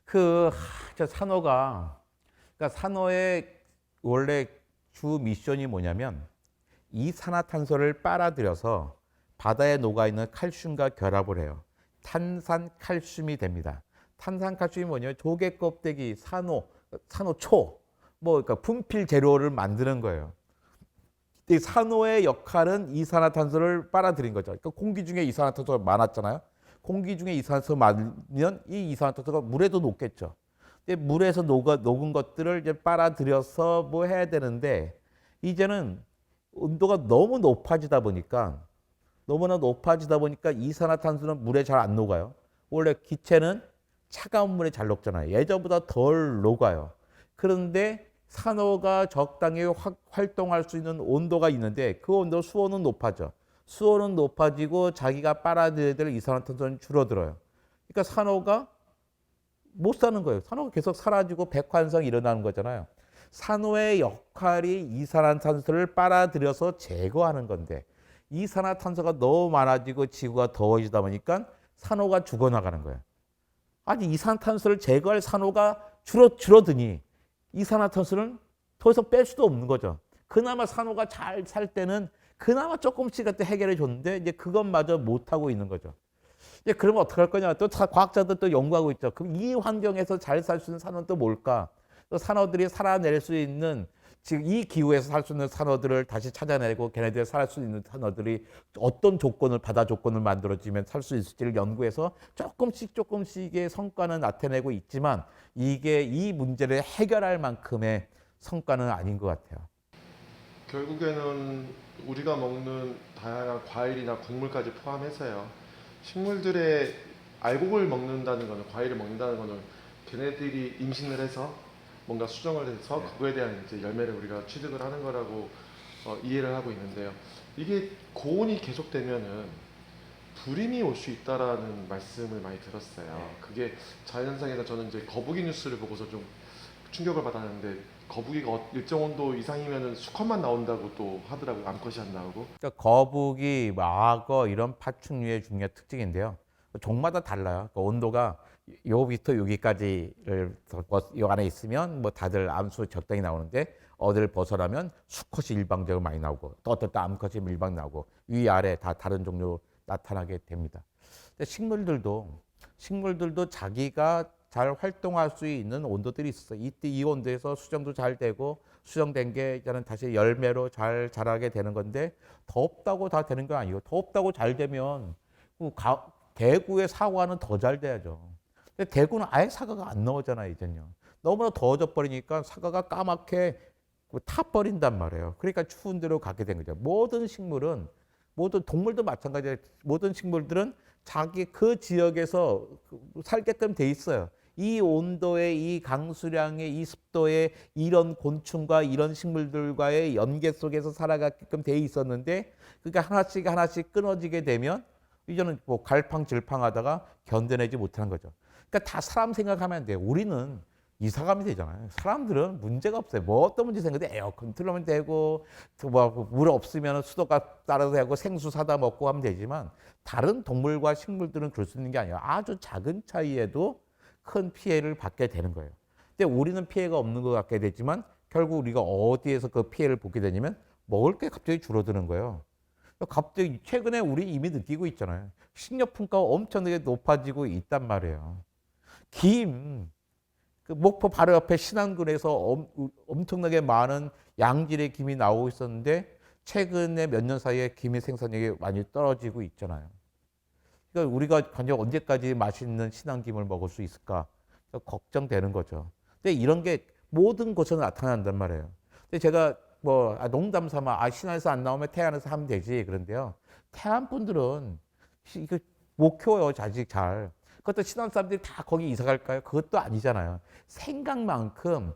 저 그러니까 산호의 원래 주 미션이 뭐냐면 이산화탄소를 빨아들여서 바다에 녹아있는 칼슘과 결합을 해요. 탄산칼슘이 됩니다. 탄산칼슘이 뭐냐면 조개 껍데기, 산호초, 그러니까 분필 재료를 만드는 거예요. 이 산호의 역할은 이산화탄소를 빨아들인 거죠. 그러니까 공기 중에 이산화탄소가 많았잖아요. 공기 중에 이산화탄소 많으면 이 이산화탄소가 물에도 녹겠죠. 근데 물에서 녹은 것들을 이제 빨아들여서 뭐 해야 되는데 이제는 온도가 너무 높아지다 보니까 너무나 높아지다 보니까 이산화탄소는 물에 잘 안 녹아요. 원래 기체는 차가운 물에 잘 녹잖아요. 예전보다 덜 녹아요. 그런데 산호가 적당히 활동할 수 있는 온도가 있는데 그 온도 수온은 높아져. 수온은 높아지고 자기가 빨아들여야 될 이산화탄소는 줄어들어요. 그러니까 산호가 못 사는 거예요. 산호가 계속 사라지고 백환성이 일어나는 거잖아요. 산호의 역할이 이산화탄소를 빨아들여서 제거하는 건데 이산화탄소가 너무 많아지고 지구가 더워지다 보니까 산호가 죽어나가는 거예요. 아니 이산화탄소를 제거할 산호가 줄어드니 이산화탄소는 더 이상 뺄 수도 없는 거죠. 그나마 산호가 잘 살 때는 그나마 조금씩 갖다 해결해 줬는데 이제 그것마저 못 하고 있는 거죠. 이제 그러면 어떻게 할 거냐? 또 과학자들 또 연구하고 있죠. 그럼 이 환경에서 잘 살 수 있는 산호는 또 뭘까? 또 산호들이 살아낼 수 있는 지금 이 기후에서 살 수 있는 산호들을 다시 찾아내고 걔네들이 살 수 있는 산호들이 어떤 바다 조건을 만들어주면 살 수 있을지를 연구해서 조금씩의 성과는 나타내고 있지만 이게 이 문제를 해결할 만큼의 성과는 아닌 것 같아요. 결국에는 우리가 먹는 다양한 과일이나 곡물까지 포함해서요. 식물들의 알곡을 먹는다는 거는, 과일을 먹는다는 거는 걔네들이 임신을 해서 뭔가 수정을 해서 그거에 대한 이제 열매를 우리가 취득을 하는 거라고 이해를 하고 있는데요. 이게 고온이 계속되면은 불임이 올 수 있다라는 말씀을 많이 들었어요. 그게 자연상에서 저는 이제 거북이 뉴스를 보고서 좀 충격을 받았는데 거북이가 일정 온도 이상이면은 수컷만 나온다고 또 하더라고요. 암컷이 안 나오고. 그러니까 거북이, 악어 이런 파충류의 중요한 특징인데요. 종마다 달라요. 그 온도가 요부터 여기까지를 요 안에 있으면 뭐 다들 암수 적당히 나오는데 어디를 벗어나면 수컷이 일방적으로 많이 나오고 또 어떨 때 암컷이 일방 나오고 위아래 다 다른 종류 나타나게 됩니다. 근데 식물들도 자기가 잘 활동할 수 있는 온도들이 있어요. 이때 이 온도에서 수정도 잘 되고 수정된 게 이제는 다시 열매로 잘 자라게 되는 건데 덥다고 다 되는 건 아니고 덥다고 잘 되면 대구의 사과는 더 잘 돼야죠. 근데 대구는 아예 사과가 안 나오잖아요, 이젠요. 너무나 더워져 버리니까 사과가 까맣게 타버린단 말이에요. 그러니까 추운 데로 가게 된 거죠. 모든 동물도 마찬가지예요. 모든 식물들은 자기 그 지역에서 살게끔 돼 있어요. 이 온도에, 이 강수량에, 이 습도에 이런 곤충과 이런 식물들과의 연계 속에서 살아가게끔 돼 있었는데 그러니까 하나씩 끊어지게 되면 이제는 뭐 갈팡질팡하다가 견뎌내지 못하는 거죠. 그러니까 다 사람 생각하면 안 돼요. 우리는 이사 가면 되잖아요. 사람들은 문제가 없어요. 뭐 어떤 문제 생각해? 에어컨 틀으면 되고, 물 없으면 수도가 따라도 되고, 생수 사다 먹고 하면 되지만, 다른 동물과 식물들은 그럴 수 있는 게 아니에요. 아주 작은 차이에도 큰 피해를 받게 되는 거예요. 근데 우리는 피해가 없는 것 같게 되지만, 결국 우리가 어디에서 그 피해를 보게 되냐면, 먹을 게 갑자기 줄어드는 거예요. 갑자기 최근에 우리 이미 느끼고 있잖아요. 식료품가가 엄청나게 높아지고 있단 말이에요. 그 목포 바로 옆에 신안군에서 엄청나게 많은 양질의 김이 나오고 있었는데 최근에 몇 년 사이에 김의 생산량이 많이 떨어지고 있잖아요. 그러니까 우리가 과연 언제까지 맛있는 신안김을 먹을 수 있을까 걱정되는 거죠. 근데 이런 게 모든 곳에서 나타난단 말이에요. 근데 제가 농담 삼아 신안에서 안 나오면 태안에서 하면 되지 그런데요. 태안 분들은 이거 못 키워요, 아직 잘. 그것도 신안 사람들이 다 거기 이사 갈까요? 그것도 아니잖아요. 생각만큼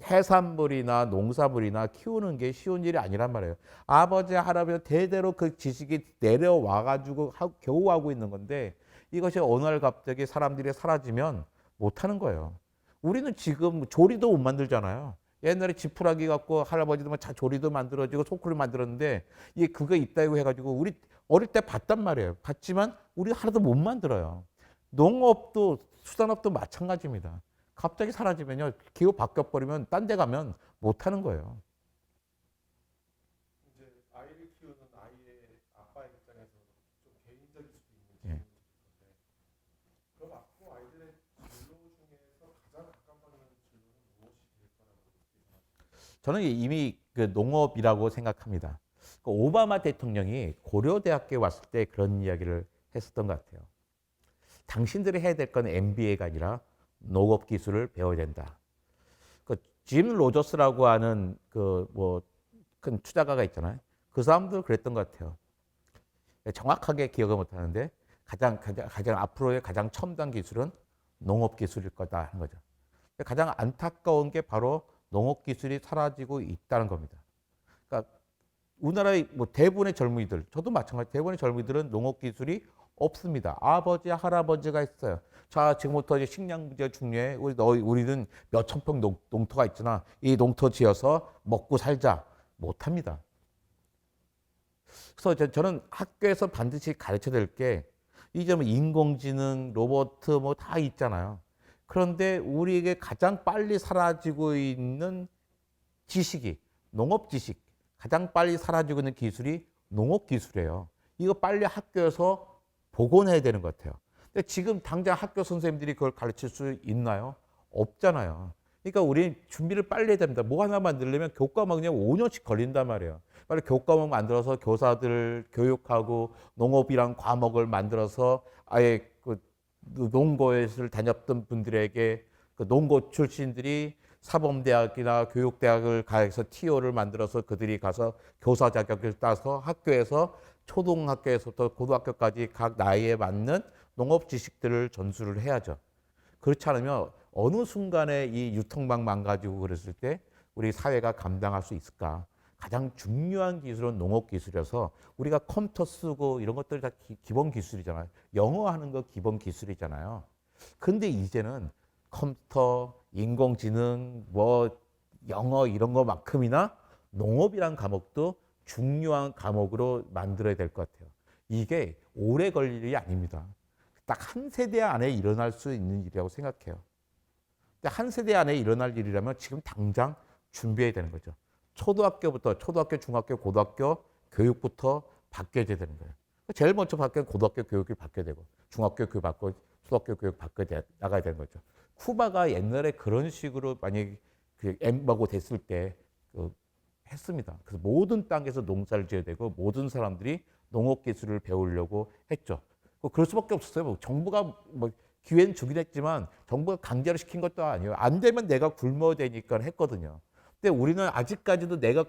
해산물이나 농사물이나 키우는 게 쉬운 일이 아니란 말이에요. 아버지, 할아버지 대대로 그 지식이 내려와가지고 겨우 하고 있는 건데 이것이 어느 날 갑자기 사람들이 사라지면 못하는 거예요. 우리는 지금 조리도 못 만들잖아요. 옛날에 지푸라기 갖고 할아버지도 조리도 만들어지고 소쿠리 만들었는데 이게 그거 있다고 해가지고 우리 어릴 때 봤단 말이에요. 봤지만 우리 하나도 못 만들어요. 농업도 수산업도 마찬가지입니다. 갑자기 사라지면요. 기후 바뀌어버리면 딴 데 가면 못하는 거예요. 이제 아이를 키우는 아이의 아빠의 입장에서 좀 개인적일 수도 있는 질문인데 그럼 앞으로 아이들의 진로 중에서 가장 각광받는 진로는 무엇이 될 거라고 생각하세요? 저는 이미 그 농업이라고 생각합니다. 그 오바마 대통령이 고려대학교에 왔을 때 그런 이야기를 했었던 것 같아요. 당신들이 해야 될 건 MBA가 아니라 농업 기술을 배워야 된다. 그 짐 로저스라고 하는 그 뭐 큰 투자가가 있잖아요. 그 사람도 그랬던 것 같아요. 정확하게 기억을 못 하는데 가장 앞으로의 가장 첨단 기술은 농업 기술일 거다 하는 거죠. 가장 안타까운 게 바로 농업 기술이 사라지고 있다는 겁니다. 그러니까 우리나라의 뭐 대부분의 젊은이들, 저도 마찬가지, 대부분의 젊은이들은 농업 기술이 없습니다. 아버지, 할아버지가 있어요. 자, 지금부터 이제 식량 문제 중요해. 우리는 몇천 평 농토가 있잖아. 이 농토 지어서 먹고 살자. 못합니다. 그래서 저는 학교에서 반드시 가르쳐야 될 게, 이제 뭐 인공지능, 로봇 뭐 다 있잖아요. 그런데 우리에게 가장 빨리 사라지고 있는 지식이 농업 지식, 가장 빨리 사라지고 있는 기술이 농업 기술이에요. 이거 빨리 학교에서 복원해야 되는 것 같아요. 근데 지금 당장 학교 선생님들이 그걸 가르칠 수 있나요? 없잖아요. 그러니까 우리 준비를 빨리 해야 됩니다. 뭐 하나 만들려면 교과목 그냥 5년씩 걸린단 말이에요. 빨리 교과목 만들어서 교사들 교육하고 농업이란 과목을 만들어서 아예 그 농고를 다녔던 분들에게 그 농고 출신들이 사범대학이나 교육대학을 가서 TO를 만들어서 그들이 가서 교사 자격을 따서 학교에서 초등학교에서부터 고등학교까지 각 나이에 맞는 농업 지식들을 전수를 해야죠. 그렇지 않으면 어느 순간에 이 유통망 망가지고 그랬을 때 우리 사회가 감당할 수 있을까? 가장 중요한 기술은 농업 기술이어서 우리가 컴퓨터 쓰고 이런 것들이 다 기본 기술이잖아요. 영어 하는 거 기본 기술이잖아요. 근데 이제는 컴퓨터, 인공지능, 뭐 영어 이런 거만큼이나 농업이란 과목도 중요한 과목으로 만들어야 될 것 같아요. 이게 오래 걸릴 일이 아닙니다. 딱 한 세대 안에 일어날 수 있는 일이라고 생각해요. 근데 한 세대 안에 일어날 일이라면 지금 당장 준비해야 되는 거죠. 초등학교부터, 초등학교, 중학교, 고등학교 교육부터 바뀌어야 되는 거예요. 제일 먼저 바뀌는 고등학교 교육이 바뀌어야 되고, 중학교 교육 바뀌고, 초등학교 교육 바뀌어야 나가야 되는 거죠. 쿠바가 옛날에 그런 식으로 만약에 그 엠바고 됐을 때 했습니다. 그래서 모든 땅에서 농사를 지어야 되고 모든 사람들이 농업 기술을 배우려고 했죠. 그럴 수밖에 없었어요. 뭐 정부가 뭐 기회는 주긴 했지만 정부가 강제로 시킨 것도 아니에요. 안 되면 내가 굶어야 되니까 했거든요. 근데 우리는 아직까지도 내가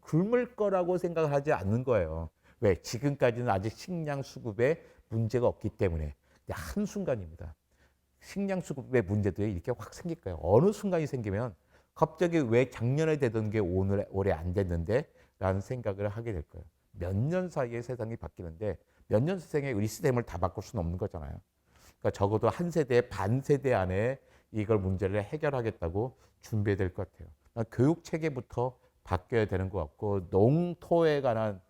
굶을 거라고 생각하지 않는 거예요. 왜? 지금까지는 아직 식량 수급에 문제가 없기 때문에. 근데 한순간입니다. 식량 수급의 문제도 이렇게 확 생길 거예요. 어느 순간이 생기면 갑자기 왜 작년에 되던 게 올해 안 됐는데? 라는 생각을 하게 될 거예요. 몇 년 사이에 세상이 바뀌는데 몇 년 세상에 우리 시스템을 다 바꿀 수는 없는 거잖아요. 그러니까 적어도 한 세대, 반 세대 안에 이걸 문제를 해결하겠다고 준비해야 될 것 같아요. 교육 체계부터 바뀌어야 되는 것 같고 농토에 관한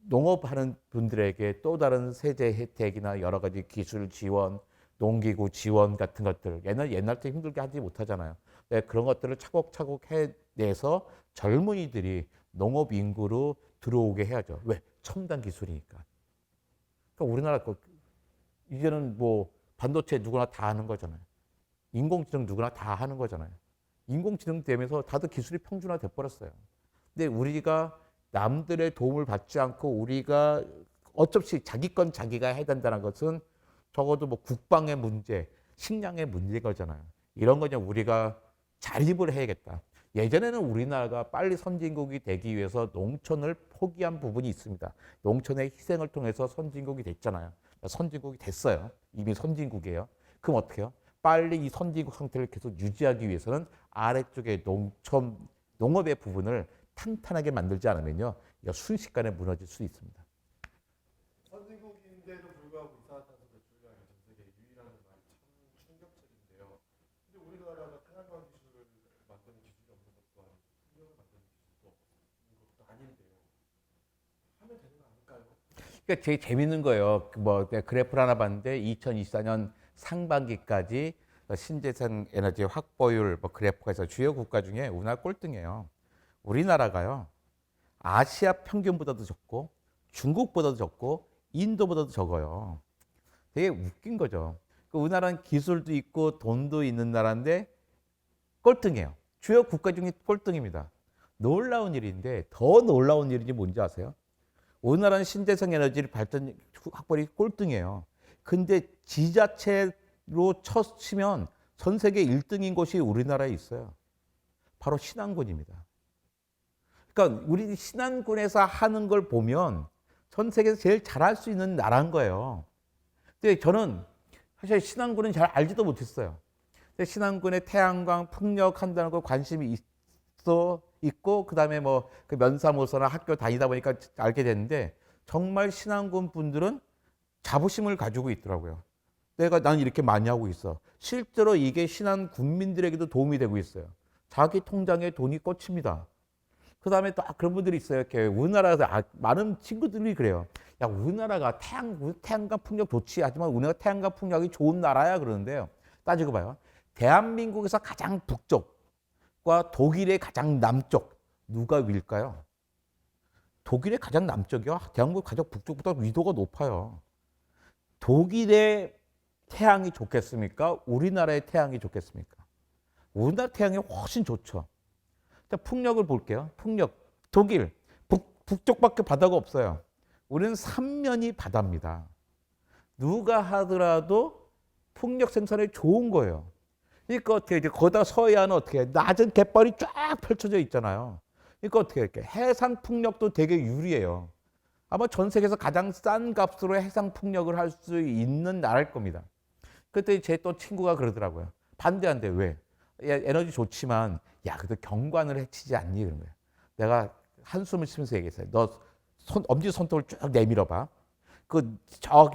농업하는 분들에게 또 다른 세제 혜택이나 여러 가지 기술 지원, 농기구 지원 같은 것들 옛날 때 힘들게 하지 못하잖아요. 네, 그런 것들을 차곡차곡 해내서 젊은이들이 농업 인구로 들어오게 해야죠. 왜? 첨단 기술이니까. 그러니까 우리나라 이제는 뭐 반도체 누구나 다 하는 거잖아요. 인공지능 누구나 다 하는 거잖아요. 인공지능 되면서 다들 기술이 평준화돼 버렸어요. 근데 우리가 남들의 도움을 받지 않고 우리가 어쩔 수 없이 자기 건 자기가 해야 된다는 것은 적어도 뭐 국방의 문제, 식량의 문제인 거잖아요. 이런 거는 우리가 자립을 해야겠다. 예전에는 우리나라가 빨리 선진국이 되기 위해서 농촌을 포기한 부분이 있습니다. 농촌의 희생을 통해서 선진국이 됐잖아요. 선진국이 됐어요. 이미 선진국이에요. 그럼 어떻게 해요? 빨리 이 선진국 상태를 계속 유지하기 위해서는 아래쪽에 농업의 부분을 탄탄하게 만들지 않으면요. 순식간에 무너질 수 있습니다. 선진국인데도 불구하고 이산화탄소 배출량이 전 세계 2위라는 말이 참 충격적인데요. 근데 우리나라가 태양광 기술을 만드는 기술이 없는 것도 아니고 풍력을 만드는 기술도 없는 것도 아닌데요. 하면 되는 거 아닐까요? 그러니까 되게 재밌는 거예요. 뭐 그래프를 하나 봤는데 2024년 상반기까지 신재생 에너지 확보율 그래프가 있어서 주요 국가 중에 우리나라 꼴등이에요. 우리나라가요. 아시아 평균보다도 적고 중국보다도 적고 인도보다도 적어요. 되게 웃긴 거죠. 우리나라는 기술도 있고 돈도 있는 나라인데 꼴등이에요. 주요 국가 중에 꼴등입니다. 놀라운 일인데 더 놀라운 일인지 뭔지 아세요? 우리나라는 신재생 에너지 발전 확보율이 꼴등이에요. 근데 지자체로 치면 전 세계 1등인 곳이 우리나라에 있어요. 바로 신안군입니다. 그러니까 우리 신안군에서 하는 걸 보면 전 세계에서 제일 잘할 수 있는 나라인 거예요. 근데 저는 사실 신안군은 잘 알지도 못했어요. 근데 신안군의 태양광 풍력한다는 거 관심이 있고 그다음에 뭐 그 면사무소나 학교 다니다 보니까 알게 됐는데 정말 신안군 분들은 자부심을 가지고 있더라고요. 난 이렇게 많이 하고 있어. 실제로 이게 신안 군민들에게도 도움이 되고 있어요. 자기 통장에 돈이 꽂힙니다. 그다음에 또 그런 분들이 있어요. 이렇게 우리나라에서 많은 친구들이 그래요. 야, 우리나라가 태양광 풍력 좋지. 하지만 우리나라 태양광 풍력이 좋은 나라야 그러는데요. 따지고 봐요. 대한민국에서 가장 북쪽과 독일의 가장 남쪽 누가 위일까요? 독일의 가장 남쪽이요. 대한민국 가장 북쪽보다 위도가 높아요. 독일의 태양이 좋겠습니까? 우리나라의 태양이 좋겠습니까? 우리나라 태양이 훨씬 좋죠. 자, 풍력을 볼게요. 풍력. 독일. 북쪽밖에 바다가 없어요. 우리는 삼면이 바다입니다. 누가 하더라도 풍력 생산에 좋은 거예요. 그러니까 어떻게 이제 거기다 서해안은 어떻게 해? 낮은 갯벌이 쫙 펼쳐져 있잖아요. 그러니까 어떻게 이렇게 해상 풍력도 되게 유리해요. 아마 전 세계에서 가장 싼 값으로 해상 풍력을 할 수 있는 나라일 겁니다. 그때 제 또 친구가 그러더라고요. 반대한대. 왜? 야, 에너지 좋지만 야, 그래도 경관을 해치지 않니? 그런 거예요. 내가 한숨을 쉬면서 얘기했어요. 너 엄지 손톱을 쭉 내밀어봐.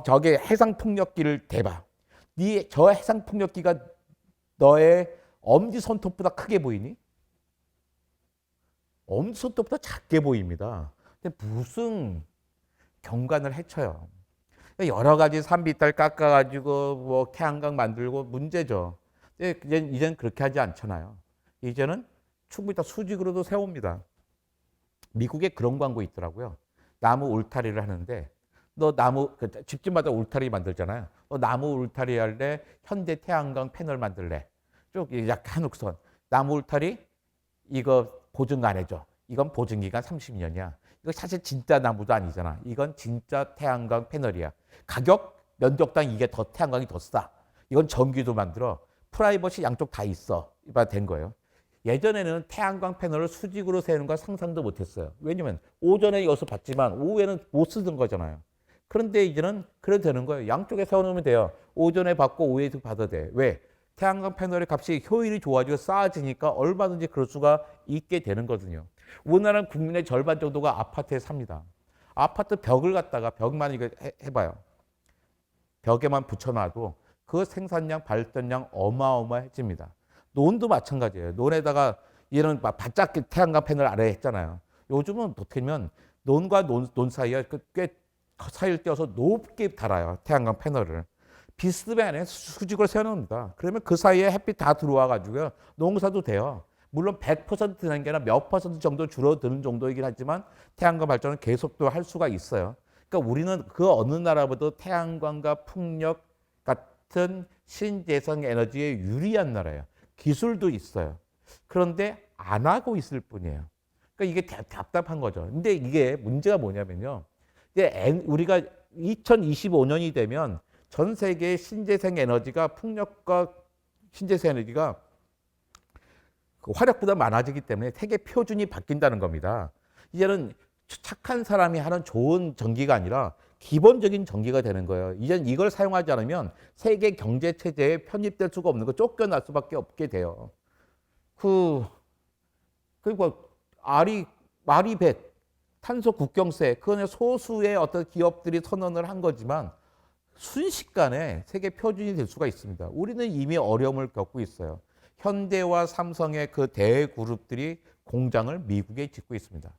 저게 해상 풍력기를 대봐. 저 해상 풍력기가 너의 엄지 손톱보다 크게 보이니? 엄지 손톱보다 작게 보입니다. 근데 무슨 경관을 해쳐요. 여러 가지 산비탈 깎아가지고 뭐 태양광 만들고 문제죠. 이제는 그렇게 하지 않잖아요. 이제는 충분히 다 수직으로도 세웁니다. 미국에 그런 광고 있더라고요. 나무 울타리를 하는데 너 집집마다 울타리 만들잖아요. 너 나무 울타리 할래? 현대 태양광 패널 만들래? 쭉 약간 한옥선. 나무 울타리 이거 보증 안 해줘. 이건 보증기간 30년이야. 이거 사실 진짜 나무도 아니잖아. 이건 진짜 태양광 패널이야. 가격 면적당 이게 더 태양광이 더 싸. 이건 전기도 만들어. 프라이버시 양쪽 다 있어. 이봐 된 거예요. 예전에는 태양광 패널을 수직으로 세우는 걸 상상도 못했어요. 왜냐면 오전에 여기서 봤지만 오후에는 못 쓰던 거잖아요. 그런데 이제는 그래도 되는 거예요. 양쪽에 세워놓으면 돼요. 오전에 받고 오후에도 받아도 돼. 왜? 태양광 패널의 값이 효율이 좋아지고 쌓아지니까 얼마든지 그럴 수가 있게 되는 거거든요. 우리나라는 국민의 절반 정도가 아파트에 삽니다. 아파트 벽을 갖다가 벽만 이거 해봐요. 벽에만 붙여놔도 그 생산량, 발전량 어마어마해집니다. 논도 마찬가지예요. 논에다가 얘는 바짝 태양광 패널 아래 했잖아요. 요즘은 어떻게 하면 논과 논 사이에 꽤 사이를 띄어서 높게 달아요. 태양광 패널을. 비스듬하게 수직으로 세워놓습니다. 그러면 그 사이에 햇빛 다 들어와가지고요. 농사도 돼요. 물론 100% 되는 게 아니라 몇 퍼센트 정도 줄어드는 정도이긴 하지만 태양광 발전은 계속 또 할 수가 있어요. 그러니까 우리는 그 어느 나라보다 태양광과 풍력 같은 신재생 에너지에 유리한 나라예요. 기술도 있어요. 그런데 안 하고 있을 뿐이에요. 그러니까 이게 답답한 거죠. 근데 이게 문제가 뭐냐면요. 이제 우리가 2025년이 되면 전 세계의 신재생 에너지가 풍력과 신재생 에너지가 화력보다 많아지기 때문에 세계 표준이 바뀐다는 겁니다. 이제는 착한 사람이 하는 좋은 전기가 아니라 기본적인 전기가 되는 거예요. 이제는 이걸 사용하지 않으면 세계 경제 체제에 편입될 수가 없는 거 쫓겨날 수밖에 없게 돼요. 그리고 아리백, 탄소 국경세, 그건 소수의 어떤 기업들이 선언을 한 거지만 순식간에 세계 표준이 될 수가 있습니다. 우리는 이미 어려움을 겪고 있어요. 현대와 삼성의 그 대그룹들이 공장을 미국에 짓고 있습니다.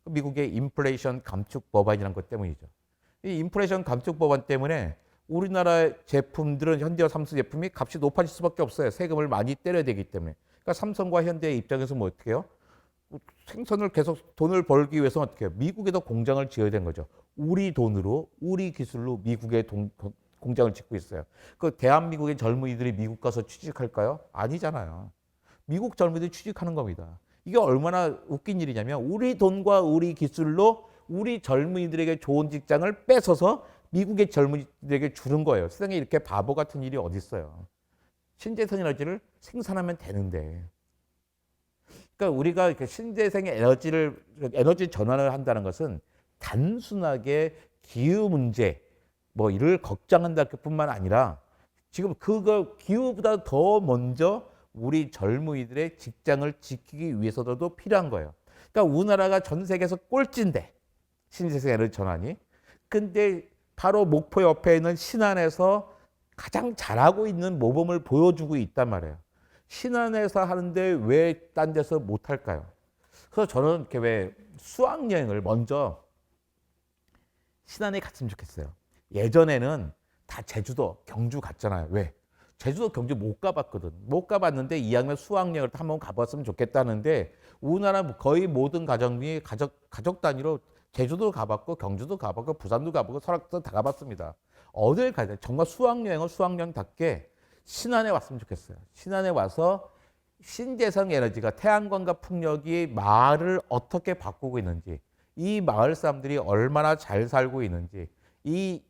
미국의 인플레이션 감축 법안이라는 것 때문이죠. 이 인플레이션 감축 법안 때문에 우리나라 제품들은 현대와 삼성 제품이 값이 높아질 수밖에 없어요. 세금을 많이 때려야 되기 때문에. 그러니까 삼성과 현대의 입장에서 뭐 어떻게 해요? 생산을 계속 돈을 벌기 위해서 어떻게 해요? 미국에도 공장을 지어야 되는 거죠. 우리 돈으로, 우리 기술로 미국에 공장을 짓고 있어요. 그 대한민국의 젊은이들이 미국 가서 취직할까요? 아니잖아요. 미국 젊은이들이 취직하는 겁니다. 이게 얼마나 웃긴 일이냐면 우리 돈과 우리 기술로 우리 젊은이들에게 좋은 직장을 뺏어서 미국의 젊은이들에게 주는 거예요. 세상에 이렇게 바보 같은 일이 어디 있어요. 신재생 에너지를 생산하면 되는데. 그러니까 우리가 이렇게 신재생 에너지 전환을 한다는 것은 단순하게 기후 문제 뭐 이를 걱정한다 뿐만 아니라 지금 그거 기후보다 더 먼저 우리 젊은이들의 직장을 지키기 위해서도 필요한 거예요. 그러니까 우리나라가 전 세계에서 꼴찌인데 신재생 에너지 전환이. 근데 바로 목포 옆에 있는 신안에서 가장 잘하고 있는 모범을 보여주고 있단 말이에요. 신안에서 하는데 왜 딴 데서 못할까요? 그래서 저는 이렇게 왜 수학여행을 먼저 신안에 갔으면 좋겠어요. 예전에는 다 제주도, 경주 갔잖아요. 왜? 제주도, 경주 못 가봤거든. 못 가봤는데 2학년 수학여행을 한번 가봤으면 좋겠다는데 우리나라 거의 모든 가정이 가족 단위로 제주도 가봤고 경주도 가봤고 부산도 가봤고 설악도 다 가봤습니다. 어딜 가야 돼? 정말 수학여행은 수학여행답게 신안에 왔으면 좋겠어요. 신안에 와서 신재생 에너지가 태양광과 풍력이 마을을 어떻게 바꾸고 있는지, 이 마을 사람들이 얼마나 잘 살고 있는지, 이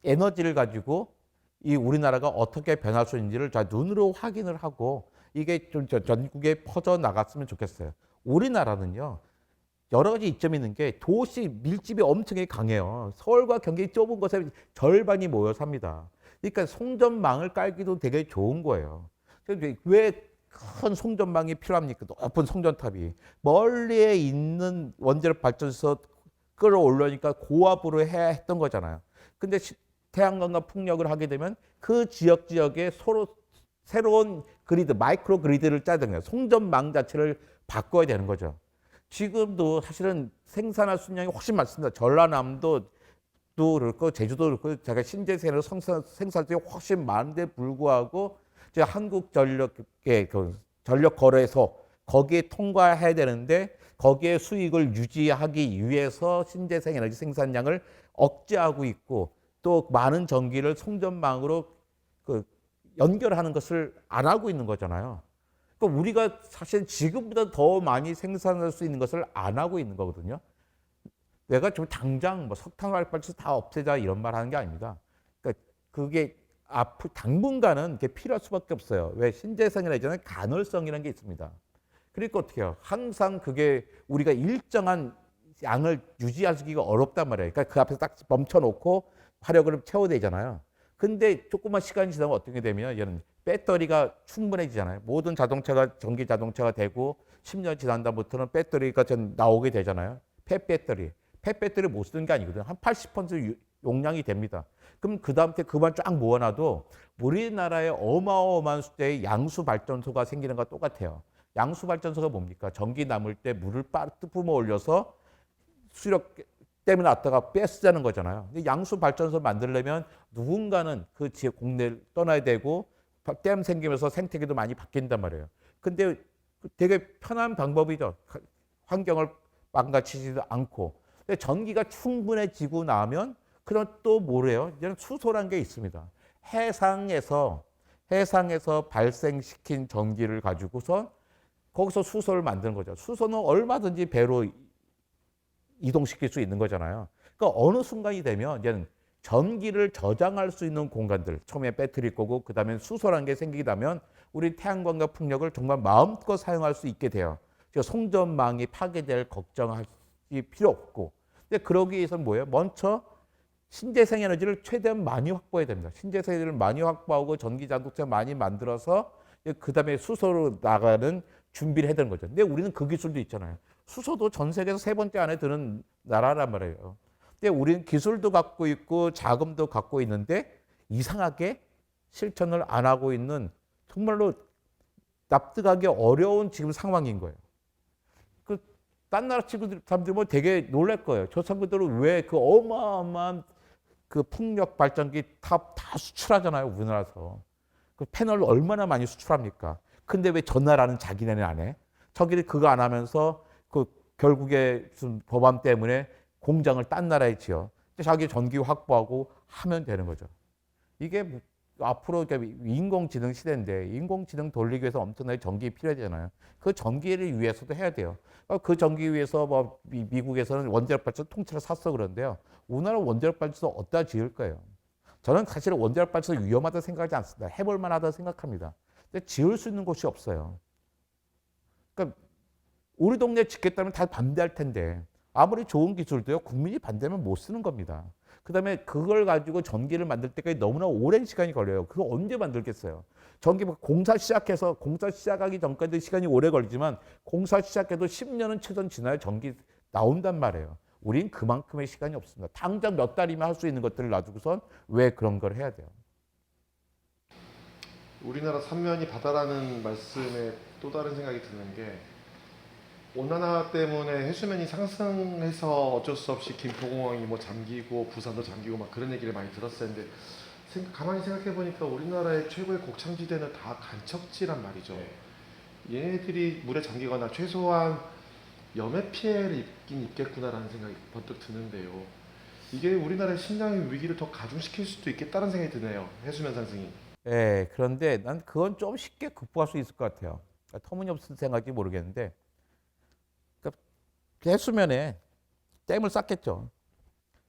에너지를 가지고 이 우리나라가 어떻게 변할 수 있는지를 다 눈으로 확인을 하고 이게 좀 전국에 퍼져 나갔으면 좋겠어요. 우리나라는요, 여러 가지 이점이 있는 게 도시 밀집이 엄청나게 강해요. 서울과 경기 좁은 곳에 절반이 모여 삽니다. 그러니까 송전망을 깔기도 되게 좋은 거예요. 왜 큰 송전망이 필요합니까? 높은 송전탑이. 멀리에 있는 원자력 발전소 끌어올려니까 고압으로 해야 했던 거잖아요. 근데 태양광과 풍력을 하게 되면 그 지역에 서로 새로운 그리드, 마이크로 그리드를 짜야 되는 거예요. 송전망 자체를 바꿔야 되는 거죠. 지금도 사실은 생산할 수량이 훨씬 많습니다. 전라남도 도 그렇고 제주도 그렇고 제가 신재생을 생산량이 훨씬 많은데 불구하고 이제 한국전력의 그 전력 거래소 거기에 통과해야 되는데 거기에 수익을 유지하기 위해서 신재생 에너지 생산량을 억제하고 있고 또 많은 전기를 송전망으로 그 연결하는 것을 안 하고 있는 거잖아요. 그러니까 우리가 사실 지금보다 더 많이 생산할 수 있는 것을 안 하고 있는 거거든요. 내가 좀 당장 뭐 석탄 발전소 다 없애자 이런 말 하는 게 아닙니다. 그러니까 그게 당분간은 이게 필요할 수밖에 없어요. 왜? 신재생 에너지는 간헐성이라는 게 있습니다. 그러니까 어떻게 해요? 항상 그게 우리가 일정한 양을 유지하기가 어렵단 말이에요. 그러니까 그 앞에서 딱 멈춰놓고 화력을 채워내잖아요. 근데 조금만 시간이 지나면 어떻게 되면 얘는 배터리가 충분해지잖아요. 모든 자동차가 전기 자동차가 되고 10년 지난 다음부터는 배터리가 전 나오게 되잖아요. 폐배터리. 폐배터리 못 쓰는 게 아니거든요. 한 80% 용량이 됩니다. 그럼 그 다음 때 그만 쫙 모아놔도 우리나라에 어마어마한 숫자의 양수 발전소가 생기는 것과 똑같아요. 양수 발전소가 뭡니까? 전기 남을 때 물을 뿜어 올려서 수력 때문에 왔다가 빼쓰자는 거잖아요. 근데 양수 발전소 만들려면 누군가는 그 지역 국내를 떠나야 되고 댐 생기면서 생태계도 많이 바뀐단 말이에요. 근데 되게 편한 방법이죠. 환경을 망가치지도 않고. 근데 전기가 충분해지고 나면 그럼 또 뭐래요? 이제는 수소란 게 있습니다. 해상에서 발생시킨 전기를 가지고서 거기서 수소를 만드는 거죠. 수소는 얼마든지 배로 이동시킬 수 있는 거잖아요. 그러니까 어느 순간이 되면 이제는 전기를 저장할 수 있는 공간들, 처음에 배터리 거고 그 다음에 수소라는 게 생기다면 우리 태양광과 풍력을 정말 마음껏 사용할 수 있게 돼요. 그러니까 송전망이 파괴될 걱정할 필요 없고. 근데 그러기 위해서는 뭐예요? 먼저 신재생 에너지를 최대한 많이 확보해야 됩니다. 신재생 에너지를 많이 확보하고 전기 자동차 많이 만들어서 그 다음에 수소로 나가는 준비를 해야 되는 거죠. 근데 우리는 그 기술도 있잖아요. 수소도 전 세계에서 3번째 안에 드는 나라란 말이에요. 근데 우리는 기술도 갖고 있고 자금도 갖고 있는데 이상하게 실천을 안 하고 있는 정말로 납득하기 어려운 지금 상황인 거예요. 그 딴 나라 친구들 사람들 뭐 되게 놀랄 거예요. 저 친구들은 왜 그 어마어마한 그 풍력 발전기 다 수출하잖아요, 우리나라에서. 그 패널을 얼마나 많이 수출합니까? 근데 왜 저 나라는 자기네는 안 해? 저기는 그거 안 하면서 그 결국에 무슨 법안 때문에 공장을 딴 나라에 지어. 자기 전기 확보하고 하면 되는 거죠. 이게 앞으로 인공지능 시대인데 인공지능 돌리기 위해서 엄청나게 전기 필요하잖아요. 그 전기를 위해서도 해야 돼요. 그 전기 위해서 뭐 미국에서는 원자력 발전 통째로 샀어 그런데요. 우리나라 원자력 발전소 어디다 지을 거예요? 저는 사실 원자력 발전소 위험하다 생각하지 않습니다. 해볼 만하다 생각합니다. 근데 지을 수 있는 곳이 없어요. 그러니까 우리 동네에 짓겠다면 다 반대할 텐데 아무리 좋은 기술도요 국민이 반대하면 못 쓰는 겁니다. 그다음에 그걸 가지고 전기를 만들 때까지 너무나 오랜 시간이 걸려요. 그거 언제 만들겠어요? 전기 공사 시작해서 공사 시작하기 전까지 시간이 오래 걸리지만 공사 시작해도 10년은 최소한 지나야 전기 나온단 말이에요. 우린 그만큼의 시간이 없습니다. 당장 몇 달이면 할 수 있는 것들을 놔두고선 왜 그런 걸 해야 돼요? 우리나라 삼면이 바다라는 말씀에 또 다른 생각이 드는 게 온난화 때문에 해수면이 상승해서 어쩔 수 없이 김포공항이 뭐 잠기고 부산도 잠기고 막 그런 얘기를 많이 들었어요. 근데 가만히 생각해 보니까 우리나라의 최고의 곡창지대는 다 간척지란 말이죠. 얘네들이 물에 잠기거나 최소한 염해 피해를 입긴 입겠구나라는 생각이 번뜩 드는데요. 이게 우리나라의 식량 위기를 더 가중시킬 수도 있겠다는 생각이 드네요. 해수면 상승이. 예, 그런데 난 그건 좀 쉽게 극복할 수 있을 것 같아요. 터무니없을 생각이 모르겠는데 그러니까 해수면에 댐을 쌓겠죠.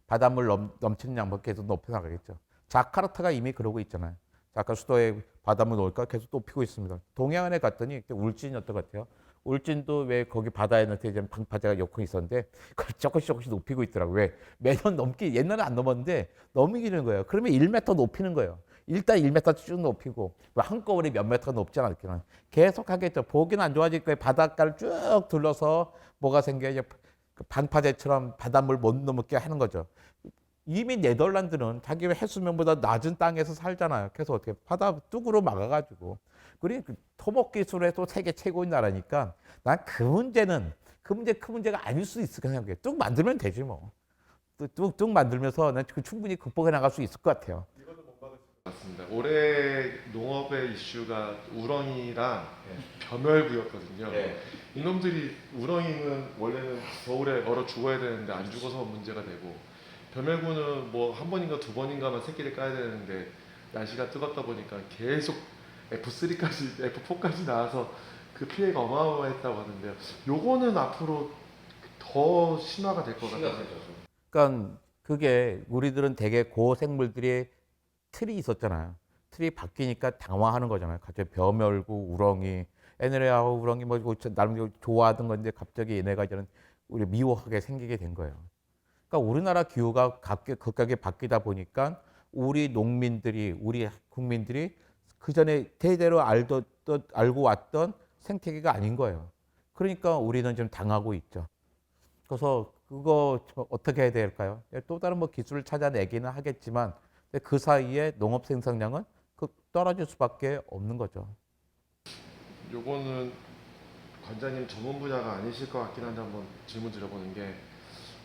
바닷물 넘치는 양만 계속 높여나가겠죠. 자카르타가 이미 그러고 있잖아요. 자카르타 수도에 바닷물 넣을까 계속 높이고 있습니다. 동해안에 갔더니 울진이었던 것 같아요. 울진도 왜 거기 바다에 이제 방파제가 요건 있었는데 그걸 조금씩 높이고 있더라고요. 왜? 매년 넘기 옛날에 안 넘었는데 넘기는 거예요. 그러면 1m 높이는 거예요. 일단 1m 쭉 높이고 한꺼번에 몇 m 높지 않았기는 계속 하겠죠. 보기는 안 좋아질 거예요. 바닷가를 쭉 둘러서 뭐가 생겨요? 방파제처럼 바닷물 못 넘게 하는 거죠. 이미 네덜란드는 자기 해수면보다 낮은 땅에서 살잖아요. 그래서 어떻게 바다 뚝으로 막아가지고 그리고 그 토목 기술에도 세계 최고인 나라니까 난 그 문제는 그 문제가 아닐 수 있을 까 생각해요. 뚝 만들면 되지 뭐. 뚝 만들면서 난 충분히 극복해 나갈 수 있을 것 같아요. 맞습니다. 올해 농업의 이슈가 우렁이랑 벼멸구였거든요. 이놈들이 우렁이는 원래는 겨울에 얼어 죽어야 되는데 안 죽어서 문제가 되고 벼멸구는 뭐 한 번인가 두 번인가만 새끼를 까야 되는데 날씨가 뜨겁다 보니까 계속 F3까지 F4까지 나와서 그 피해가 어마어마했다고 하는데요. 요거는 앞으로 더 심화가 될 것 같아요. 그러니까 그게 우리들은 되게 고생물들이 틀이 있었잖아요. 틀이 바뀌니까 당황하는 거잖아요. 갑자기 벼멸구, 우렁이, 애네레하고 우렁이 뭐 나름 좋아하던 건데 갑자기 얘네가 이제는 우리 미워하게 생기게 된 거예요. 그러니까 우리나라 기후가 급격하게 바뀌다 보니까 우리 농민들이, 우리 국민들이 그 전에 대대로 알고 왔던 생태계가 아닌 거예요. 그러니까 우리는 지금 당하고 있죠. 그래서 그거 어떻게 해야 될까요? 또 다른 뭐 기술을 찾아내기는 하겠지만 그 사이에 농업 생산량은 떨어질 수밖에 없는 거죠. 요거는 관장님 전문 분야가 아니실 것 같긴 한데 한번 질문 드려보는 게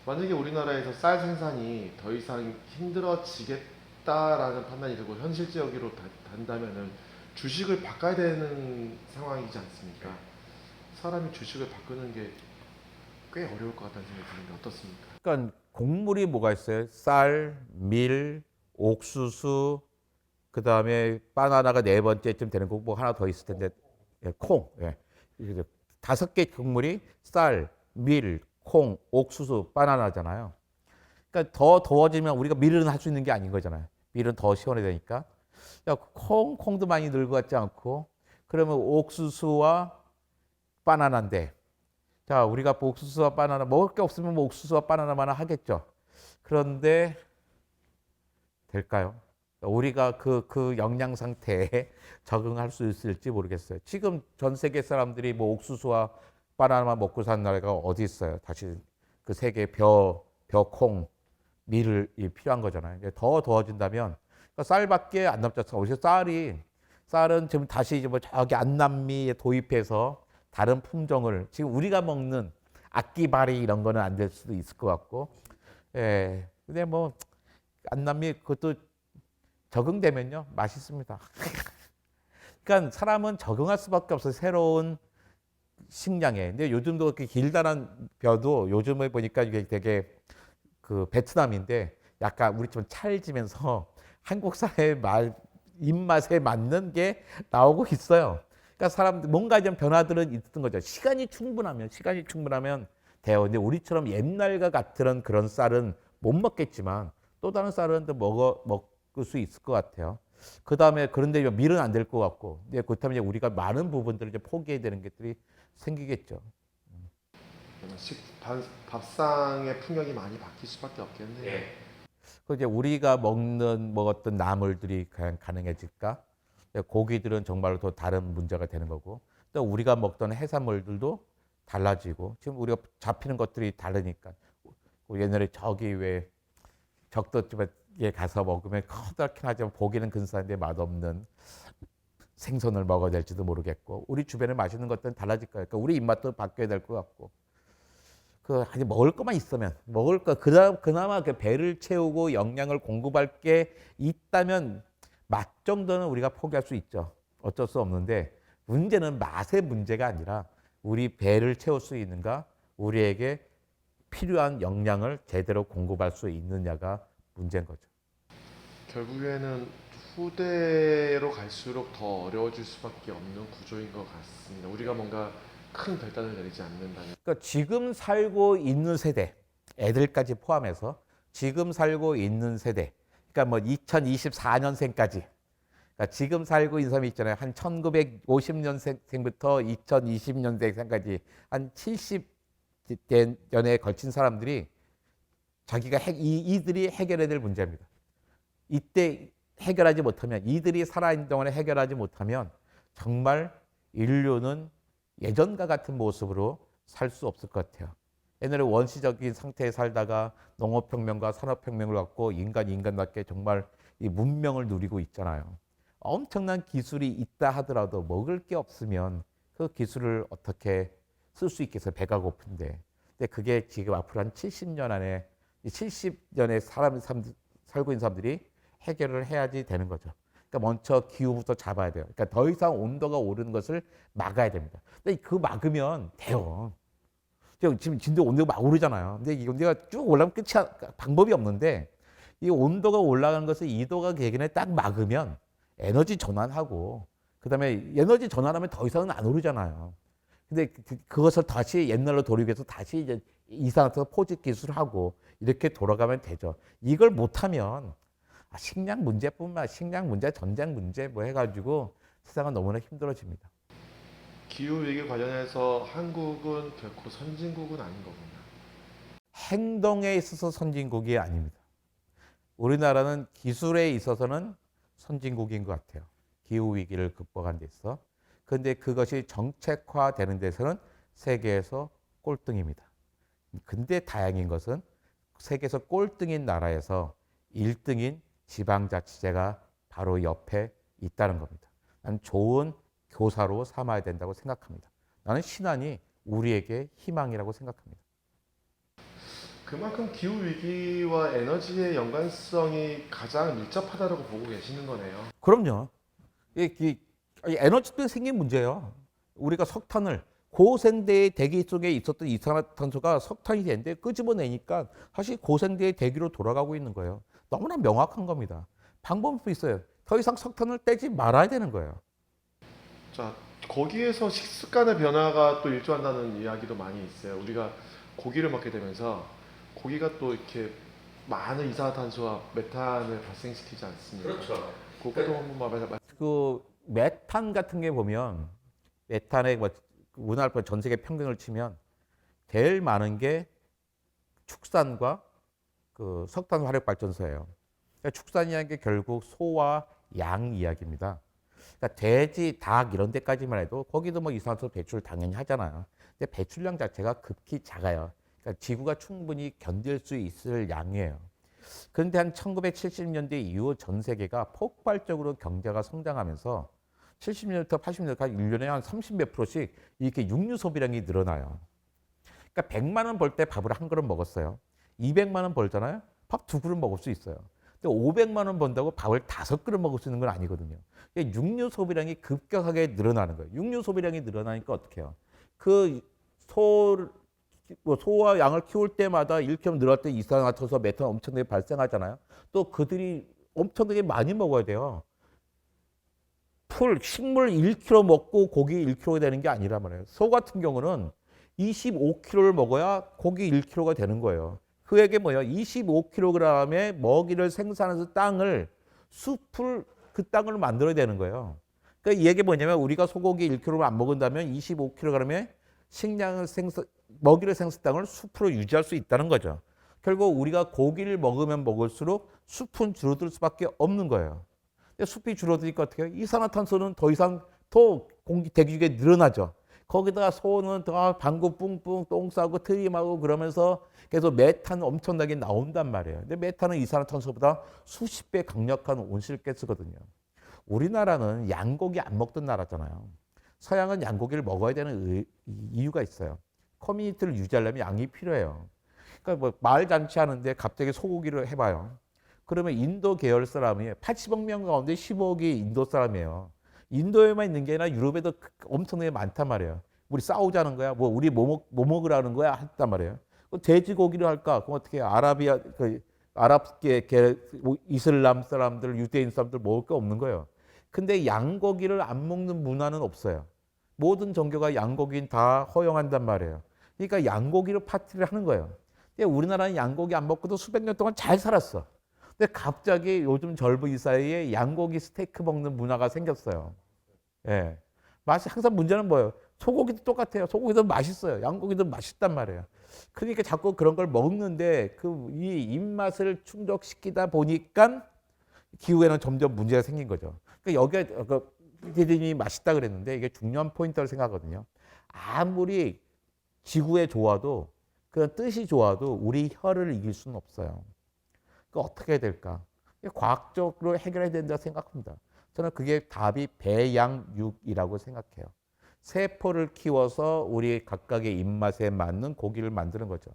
만약에 우리나라에서 쌀 생산이 더 이상 힘들어지겠다라는 판단이 들고 현실적으로 단다면은 주식을 바꿔야 되는 상황이지 않습니까? 사람이 주식을 바꾸는 게 꽤 어려울 것 같다는 생각이 드는데 어떻습니까? 그러니까 곡물이 뭐가 있어요? 쌀, 밀, 옥수수, 그 다음에 바나나가 네 번째쯤 되는 거고 뭐 하나 더 있을 텐데 콩. 예. 5개 곡물이 쌀, 밀, 콩, 옥수수, 바나나잖아요. 그러니까 더 더워지면 우리가 밀은 할 수 있는 게 아닌 거잖아요. 밀은 더 시원해지니까. 야, 콩도 많이 늙어 같지 않고 그러면 옥수수와 바나나인데 자, 우리가 뭐 옥수수와 바나나 먹을 게 없으면 뭐 옥수수와 바나나만 하겠죠. 그런데 될까요? 우리가 그 영양 상태에 적응할 수 있을지 모르겠어요. 지금 전 세계 사람들이 뭐 옥수수와 바나나만 먹고 사는 나라가 어디 있어요? 다시 그 세계 콩, 밀이 필요한 거잖아요. 더 더워진다면 그러니까 쌀밖에 안 남잖아요. 오히려 쌀은 지금 다시 이제 뭐 저기 안남미에 도입해서 다른 품종을 지금 우리가 먹는 악기바리 이런 거는 안 될 수도 있을 것 같고, 예. 근데 뭐 안남미 그것도 적응되면요 맛있습니다. 그러니까 사람은 적응할 수밖에 없어요. 새로운 식량에. 근데 요즘도 그렇게 길다란 벼도 요즘에 보니까 이게 되게 그 베트남인데 약간 우리처럼 찰지면서 한국 사회의 말 입맛에 맞는 게 나오고 있어요. 그러니까 사람들 뭔가 좀 변화들은 있던 거죠. 시간이 충분하면 돼요. 근데 우리처럼 옛날과 같은 그런 쌀은 못 먹겠지만 또 다른 쌀은 또 먹을 수 있을 것 같아요. 그 다음에 그런데 밀은 안 될 것 같고, 이제 그렇다면 이제 우리가 많은 부분들을 이제 포기해야 되는 것들이 생기겠죠. 밥상의 풍경이 많이 바뀔 수밖에 없겠네요. 그 이제 우리가 먹었던 나물들이 그냥 가능해질까? 고기들은 정말로 또 다른 문제가 되는 거고, 또 우리가 먹던 해산물들도 달라지고, 지금 우리가 잡히는 것들이 다르니까. 옛날에 저기 왜 적도집에 가서 먹으면 커다랗긴 하지만 보기는 근사한데 맛없는 생선을 먹어야 될지도 모르겠고, 우리 주변에 맛있는 것들은 달라질 거예요. 그러니까 우리 입맛도 바뀌어야 될 것 같고. 아직 먹을 것만 있으면 그나마 그 배를 채우고 영양을 공급할 게 있다면 맛 정도는 우리가 포기할 수 있죠. 어쩔 수 없는데 문제는 맛의 문제가 아니라 우리 배를 채울 수 있는가, 우리에게 필요한 영양을 제대로 공급할 수 있느냐가 문제인 거죠. 결국에는 후대로 갈수록 더 어려워질 수밖에 없는 구조인 것 같습니다. 우리가 뭔가 큰 결단을 내리지 않는다면. 그러니까 지금 살고 있는 세대, 애들까지 포함해서 지금 살고 있는 세대, 그러니까 뭐 2024년생까지, 그러니까 지금 살고 있는 사람이 있잖아요. 한 1950년생부터 2020년생까지 한 70년에 걸친 사람들이 자기가 이들이 해결해야 될 문제입니다. 이때 해결하지 못하면, 이들이 살아있는 동안에 해결하지 못하면 정말 인류는 예전과 같은 모습으로 살 수 없을 것 같아요. 옛날에 원시적인 상태에 살다가 농업혁명과 산업혁명을 갖고 인간답게 정말 이 문명을 누리고 있잖아요. 엄청난 기술이 있다 하더라도 먹을 게 없으면 그 기술을 어떻게 쓸 수 있겠어요? 배가 고픈데. 근데 그게 지금 앞으로 한 70년 안에 70년의 살고 있는 사람들이 해결을 해야지 되는 거죠. 그러니까 먼저 기후부터 잡아야 돼요. 그러니까 더 이상 온도가 오르는 것을 막아야 됩니다. 근데 그 막으면 돼요. 지금 진도 온도가 막 오르잖아요. 근데 이 온도가 쭉 올라가면 끝이 방법이 없는데, 이 온도가 올라가는 것을 2도가 되기 전에 딱 막으면 에너지 전환하고, 그다음에 에너지 전환하면 더 이상은 안 오르잖아요. 근데 그것을 다시 옛날로 돌이켜서 다시 이제 이산화탄소 포집 기술을 하고 이렇게 돌아가면 되죠. 이걸 못하면 식량 문제뿐만, 식량 문제, 전쟁 문제 뭐 해가지고 세상은 너무나 힘들어집니다. 기후 위기 관련해서 한국은 결코 선진국은 아닌 거군요. 행동에 있어서 선진국이 아닙니다. 우리나라는 기술에 있어서는 선진국인 것 같아요. 기후 위기를 극복하는 데 있어. 그런데 그것이 정책화되는 데서는 세계에서 꼴등입니다. 근데 다행인 것은 세계에서 꼴등인 나라에서 1등인 지방자치제가 바로 옆에 있다는 겁니다. 나는 좋은 교사로 삼아야 된다고 생각합니다. 나는 신안이 우리에게 희망이라고 생각합니다. 그만큼 기후 위기와 에너지의 연관성이 가장 밀접하다고 보고 계시는 거네요. 그럼요. 이 에너지 때문에 생긴 문제예요. 우리가 석탄을 고생대의 대기 속에 있었던 이산화탄소가 석탄이 되는데 끄집어내니까 사실 고생대의 대기로 돌아가고 있는 거예요. 너무나 명확한 겁니다. 방법도 있어요. 더 이상 석탄을 떼지 말아야 되는 거예요. 자, 거기에서 식습관의 변화가 또 일조한다는 이야기도 많이 있어요. 우리가 고기를 먹게 되면서 고기가 또 이렇게 많은 이산화탄소와 메탄을 발생시키지 않습니까? 그렇죠. 그것도 한번 말해. 그 메탄 같은 게 보면 메탄의 우리나라 전 세계 평균을 치면 제일 많은 게 축산과 그 석탄 화력 발전소예요. 그러니까 축산이라는 게 결국 소와 양 이야기입니다. 그러니까 돼지, 닭 이런 데까지만 해도 거기도 뭐 이산화탄소 배출 당연히 하잖아요. 근데 배출량 자체가 급히 작아요. 그러니까 지구가 충분히 견딜 수 있을 양이에요. 그런데 한 1970년대 이후 전 세계가 폭발적으로 경제가 성장하면서 70년부터 80년까지 1년에 한 30몇 프로씩 이렇게 육류 소비량이 늘어나요. 그러니까 100만 원 벌 때 밥을 한 그릇 먹었어요. 200만 원 벌잖아요. 밥 두 그릇 먹을 수 있어요. 근데 500만 원 번다고 밥을 5그릇 먹을 수 있는 건 아니거든요. 그러니까 육류 소비량이 급격하게 늘어나는 거예요. 육류 소비량이 늘어나니까 어떻게 해요? 소와 양을 키울 때마다 이렇게 늘어날 때 이산화탄소, 메탄 엄청나게 발생하잖아요. 또 그들이 엄청나게 많이 먹어야 돼요. 식물 1kg 먹고 고기 1kg가 되는 게 아니란 말이에요. 소 같은 경우는 25kg를 먹어야 고기 1kg가 되는 거예요. 그에게 뭐예요? 25kg의 먹이를 생산해서 숲을 그 땅을 만들어야 되는 거예요. 그러니까 이 얘기 뭐냐면 우리가 소고기 1kg를 안 먹은다면 25kg의 먹이를 생산 땅을 숲으로 유지할 수 있다는 거죠. 결국 우리가 고기를 먹으면 먹을수록 숲은 줄어들 수밖에 없는 거예요. 근데 숲이 줄어드니까 어떻게 해요? 이산화탄소는 더 이상 더 대기중에 늘어나죠. 거기다가 소는 더 방구 뿡뿡 똥 싸고 트림하고 그러면서 계속 메탄 엄청나게 나온단 말이에요. 근데 메탄은 이산화탄소보다 수십 배 강력한 온실가스거든요. 우리나라는 양고기 안 먹던 나라잖아요. 서양은 양고기를 먹어야 되는 이유가 있어요. 커뮤니티를 유지하려면 양이 필요해요. 그러니까 뭐 말 잔치 하는데 갑자기 소고기를 해봐요. 그러면 인도 계열 사람이 80억 명 가운데 15억이 인도 사람이에요. 인도에만 있는 게 아니라 유럽에도 엄청나게 많단 말이에요. 우리 싸우자는 거야. 뭐 우리 뭐 먹으라는 거야 했단 말이에요. 돼지고기를 할까? 그럼 어떻게 아랍계 이슬람 사람들, 유대인 사람들 먹을 게 없는 거예요. 근데 양고기를 안 먹는 문화는 없어요. 모든 종교가 양고기는 다 허용한단 말이에요. 그러니까 양고기로 파티를 하는 거예요. 근데 우리나라는 양고기 안 먹고도 수백 년 동안 잘 살았어. 근데 갑자기 요즘 젊은이 사이에 양고기 스테이크 먹는 문화가 생겼어요. 예. 맛이 항상 문제는 뭐예요? 소고기도 똑같아요. 소고기도 맛있어요. 양고기도 맛있단 말이에요. 그러니까 자꾸 그런 걸 먹는데 이 입맛을 충족시키다 보니까 기후에는 점점 문제가 생긴 거죠. 그러니까 여기에 대진이 맛있다 그랬는데 이게 중요한 포인트를 생각하거든요. 아무리 지구에 좋아도 그런 뜻이 좋아도 우리 혀를 이길 수는 없어요. 그 어떻게 해야 될까? 과학적으로 해결해야 된다고 생각합니다. 저는 그게 답이 배양육이라고 생각해요. 세포를 키워서 우리 각각의 입맛에 맞는 고기를 만드는 거죠.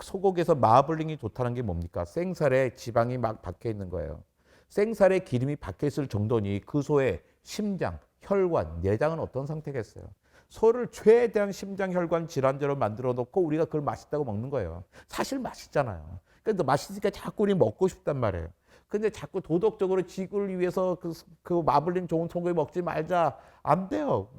소고기에서 마블링이 좋다는 게 뭡니까? 생살에 지방이 막 박혀 있는 거예요. 생살에 기름이 박혀 있을 정도니 그 소의 심장, 혈관, 내장은 어떤 상태겠어요? 소를 최대한 심장, 혈관 질환제로 만들어 놓고 우리가 그걸 맛있다고 먹는 거예요. 사실 맛있잖아요. 근데 맛있으니까 자꾸 우리 먹고 싶단 말이에요. 근데 자꾸 도덕적으로 지구를 위해서 그 마블링 좋은 소고기 먹지 말자. 안 돼요.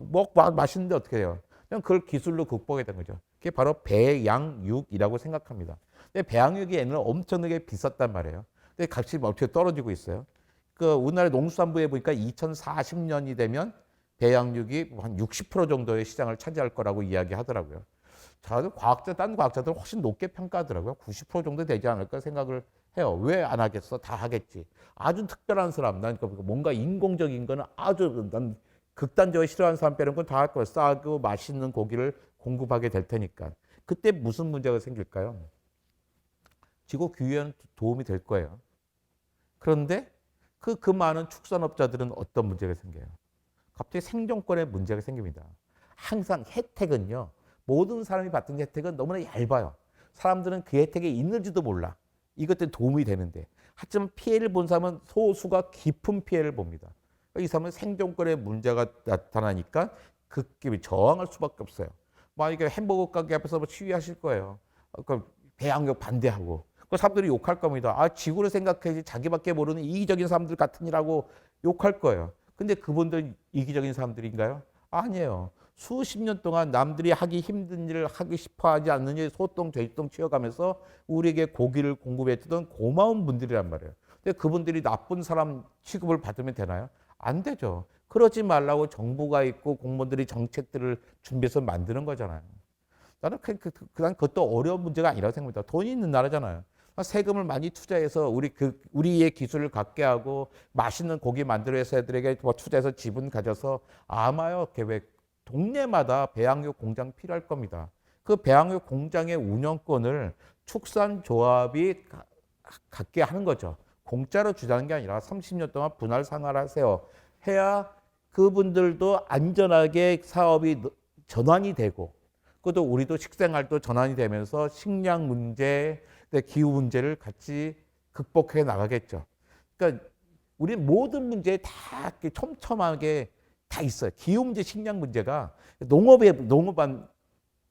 맛있는데 어떻게 해요? 그냥 그걸 기술로 극복해야 되는 거죠. 그게 바로 배양육이라고 생각합니다. 근데 배양육이 얘는 엄청나게 비쌌단 말이에요. 근데 값이 어떻게 떨어지고 있어요? 우리나라 농수산부에 보니까 2040년이 되면 배양육이 한 60% 정도의 시장을 차지할 거라고 이야기하더라고요. 딴 과학자들은 훨씬 높게 평가하더라고요. 90% 정도 되지 않을까 생각을 해요. 왜 안 하겠어? 다 하겠지. 아주 특별한 사람, 난 뭔가 인공적인 거는 난 극단적으로 싫어하는 사람 빼는 건 다 할 거예요. 싸고 맛있는 고기를 공급하게 될 테니까. 그때 무슨 문제가 생길까요? 지구 규율에는 도움이 될 거예요. 그런데 그 많은 축산업자들은 어떤 문제가 생겨요? 갑자기 생존권에 문제가 생깁니다. 항상 혜택은요. 모든 사람이 받던 혜택은 너무나 얇아요. 사람들은 그 혜택이 있는지도 몰라. 이것 때문에 도움이 되는데. 하지만 피해를 본 사람은 소수가 깊은 피해를 봅니다. 이 사람은 생존권에 문제가 나타나니까 극기비 저항할 수밖에 없어요. 만약에 햄버거 가게 앞에서 시위하실 거예요. 배양육 반대하고. 그 사람들이 욕할 겁니다. 지구를 생각해야지 자기밖에 모르는 이기적인 사람들 같으니라고 욕할 거예요. 근데 그분들 이기적인 사람들인가요? 아니에요. 수십 년 동안 남들이 하기 힘든 일을 하기 싶어 하지 않는 일 소똥, 돼지똥 치워가면서 우리에게 고기를 공급해주던 고마운 분들이란 말이에요. 근데 그분들이 나쁜 사람 취급을 받으면 되나요? 안 되죠. 그러지 말라고 정부가 있고 공무원들이 정책들을 준비해서 만드는 거잖아요. 나는 그것도 어려운 문제가 아니라고 생각합니다. 돈이 있는 나라잖아요. 세금을 많이 투자해서 우리의 기술을 갖게 하고 맛있는 고기 만들어서 애들에게 투자해서 지분 가져서 아마요 계획 동네마다 배양육 공장 필요할 겁니다. 그 배양육 공장의 운영권을 축산조합이 갖게 하는 거죠. 공짜로 주자는 게 아니라 30년 동안 분할 상활하세요. 해야 그분들도 안전하게 사업이 전환이 되고 그것도 우리도 식생활도 전환이 되면서 식량 문제, 기후 문제를 같이 극복해 나가겠죠. 그러니까 우리 모든 문제에 다 촘촘하게 다 있어요. 기후 문제, 식량 문제가 농업만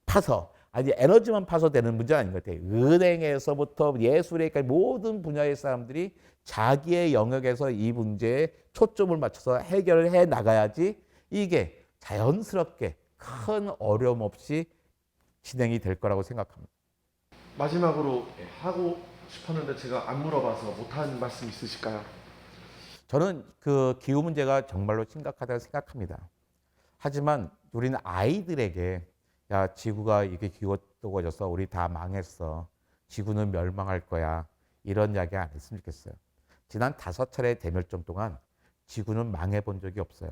파서 아니 에너지만 파서 되는 문제는 아닌 것 같아요. 은행에서부터 예술에까지 모든 분야의 사람들이 자기의 영역에서 이 문제에 초점을 맞춰서 해결을 해 나가야지 이게 자연스럽게 큰 어려움 없이 진행이 될 거라고 생각합니다. 마지막으로 하고 싶었는데 제가 안 물어봐서 못한 말씀 있으실까요? 저는 그 기후 문제가 정말로 심각하다고 생각합니다. 하지만 우리는 아이들에게 야 지구가 이게 기후 뜨거워져서 우리 다 망했어. 지구는 멸망할 거야. 이런 이야기 안 했으면 좋겠어요. 지난 5차례 대멸종 동안 지구는 망해본 적이 없어요.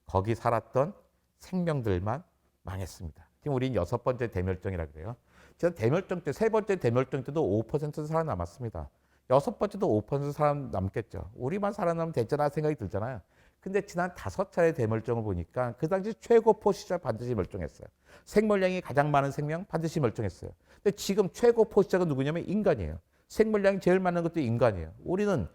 거기 살았던 생명들만 망했습니다. 지금 우린 6번째 대멸종이라 그래요. 지난 대멸종 때, 3번째 대멸종 때도 5% 살아남았습니다. 6번째도 5% 살아남겠죠. 우리만 살아남으면 됐잖아 생각이 들잖아요. 근데 지난 5차례 대멸종을 보니까 그 당시 최고 포시자 반드시 멸종했어요. 생물량이 가장 많은 생명 반드시 멸종했어요. 근데 지금 최고 포시자가 누구냐면 인간이에요. 생물량이 제일 많은 것도 인간이에요. 우리는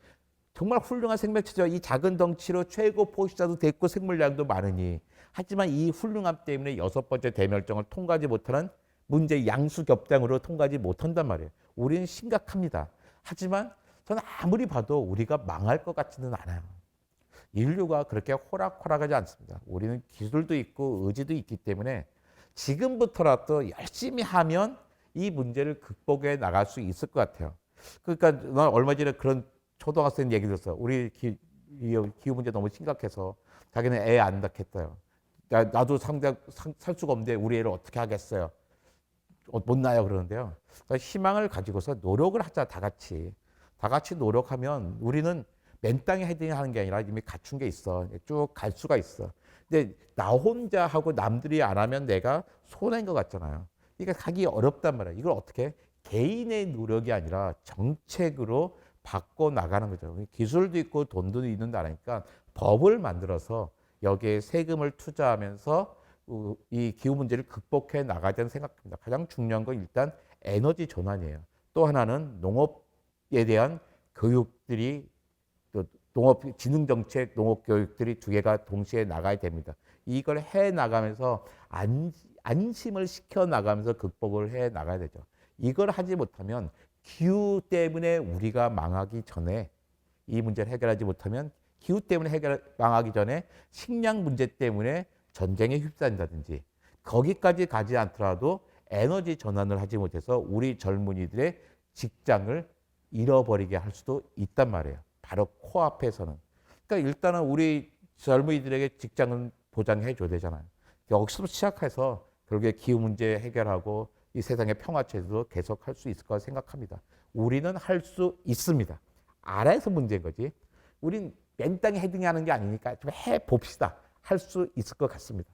정말 훌륭한 생명체죠. 이 작은 덩치로 최고 포시자도 됐고 생물량도 많으니. 하지만 이 훌륭함 때문에 6번째 대멸종을 통과하지 못하는 문제 양수겹당으로 통과하지 못한단 말이에요. 우리는 심각합니다. 하지만 저는 아무리 봐도 우리가 망할 것 같지는 않아요. 인류가 그렇게 호락호락하지 않습니다. 우리는 기술도 있고 의지도 있기 때문에 지금부터라도 열심히 하면 이 문제를 극복해 나갈 수 있을 것 같아요. 그러니까 나 얼마 전에 그런 초등학생 얘기 들었어요. 우리 기후 문제 너무 심각해서 자기는 애 안 낳겠대요. 나도 살 수가 없는데 우리 애를 어떻게 하겠어요? 못 낳아요 그러는데요. 그러니까 희망을 가지고서 노력을 하자 다 같이. 다 같이 노력하면 우리는 맨 땅에 헤딩하는 게 아니라 이미 갖춘 게 있어. 쭉 갈 수가 있어. 근데 나 혼자 하고 남들이 안 하면 내가 손해인 것 같잖아요. 이게 하기 어렵단 말이에요. 이걸 어떻게 개인의 노력이 아니라 정책으로 바꿔 나가는 거죠. 기술도 있고 돈도 있는 나라니까 법을 만들어서 여기에 세금을 투자하면서 이 기후 문제를 극복해 나가야 되는 생각합니다. 가장 중요한 건 일단 에너지 전환이에요. 또 하나는 농업에 대한 교육들이 또 농업 지능 정책, 농업 교육들이 두 개가 동시에 나가야 됩니다. 이걸 해 나가면서 안심을 시켜 나가면서 극복을 해 나가야 되죠. 이걸 하지 못하면 기후 때문에 우리가 망하기 전에 이 문제를 해결하지 못하면 기후 때문에 망하기 전에 식량 문제 때문에 전쟁에 휩싸인다든지 거기까지 가지 않더라도 에너지 전환을 하지 못해서 우리 젊은이들의 직장을 잃어버리게 할 수도 있단 말이에요. 바로 코앞에서는. 그러니까 일단은 우리 젊은이들에게 직장은 보장해 줘야 되잖아요. 여기서 시작해서 결국에 기후 문제 해결하고 이 세상의 평화체제도 계속할 수 있을 거라 생각합니다. 우리는 할 수 있습니다. 알아서 문제인 거지. 우린 맨 땅에 헤딩하는 게 아니니까 좀 해봅시다. 할 수 있을 것 같습니다.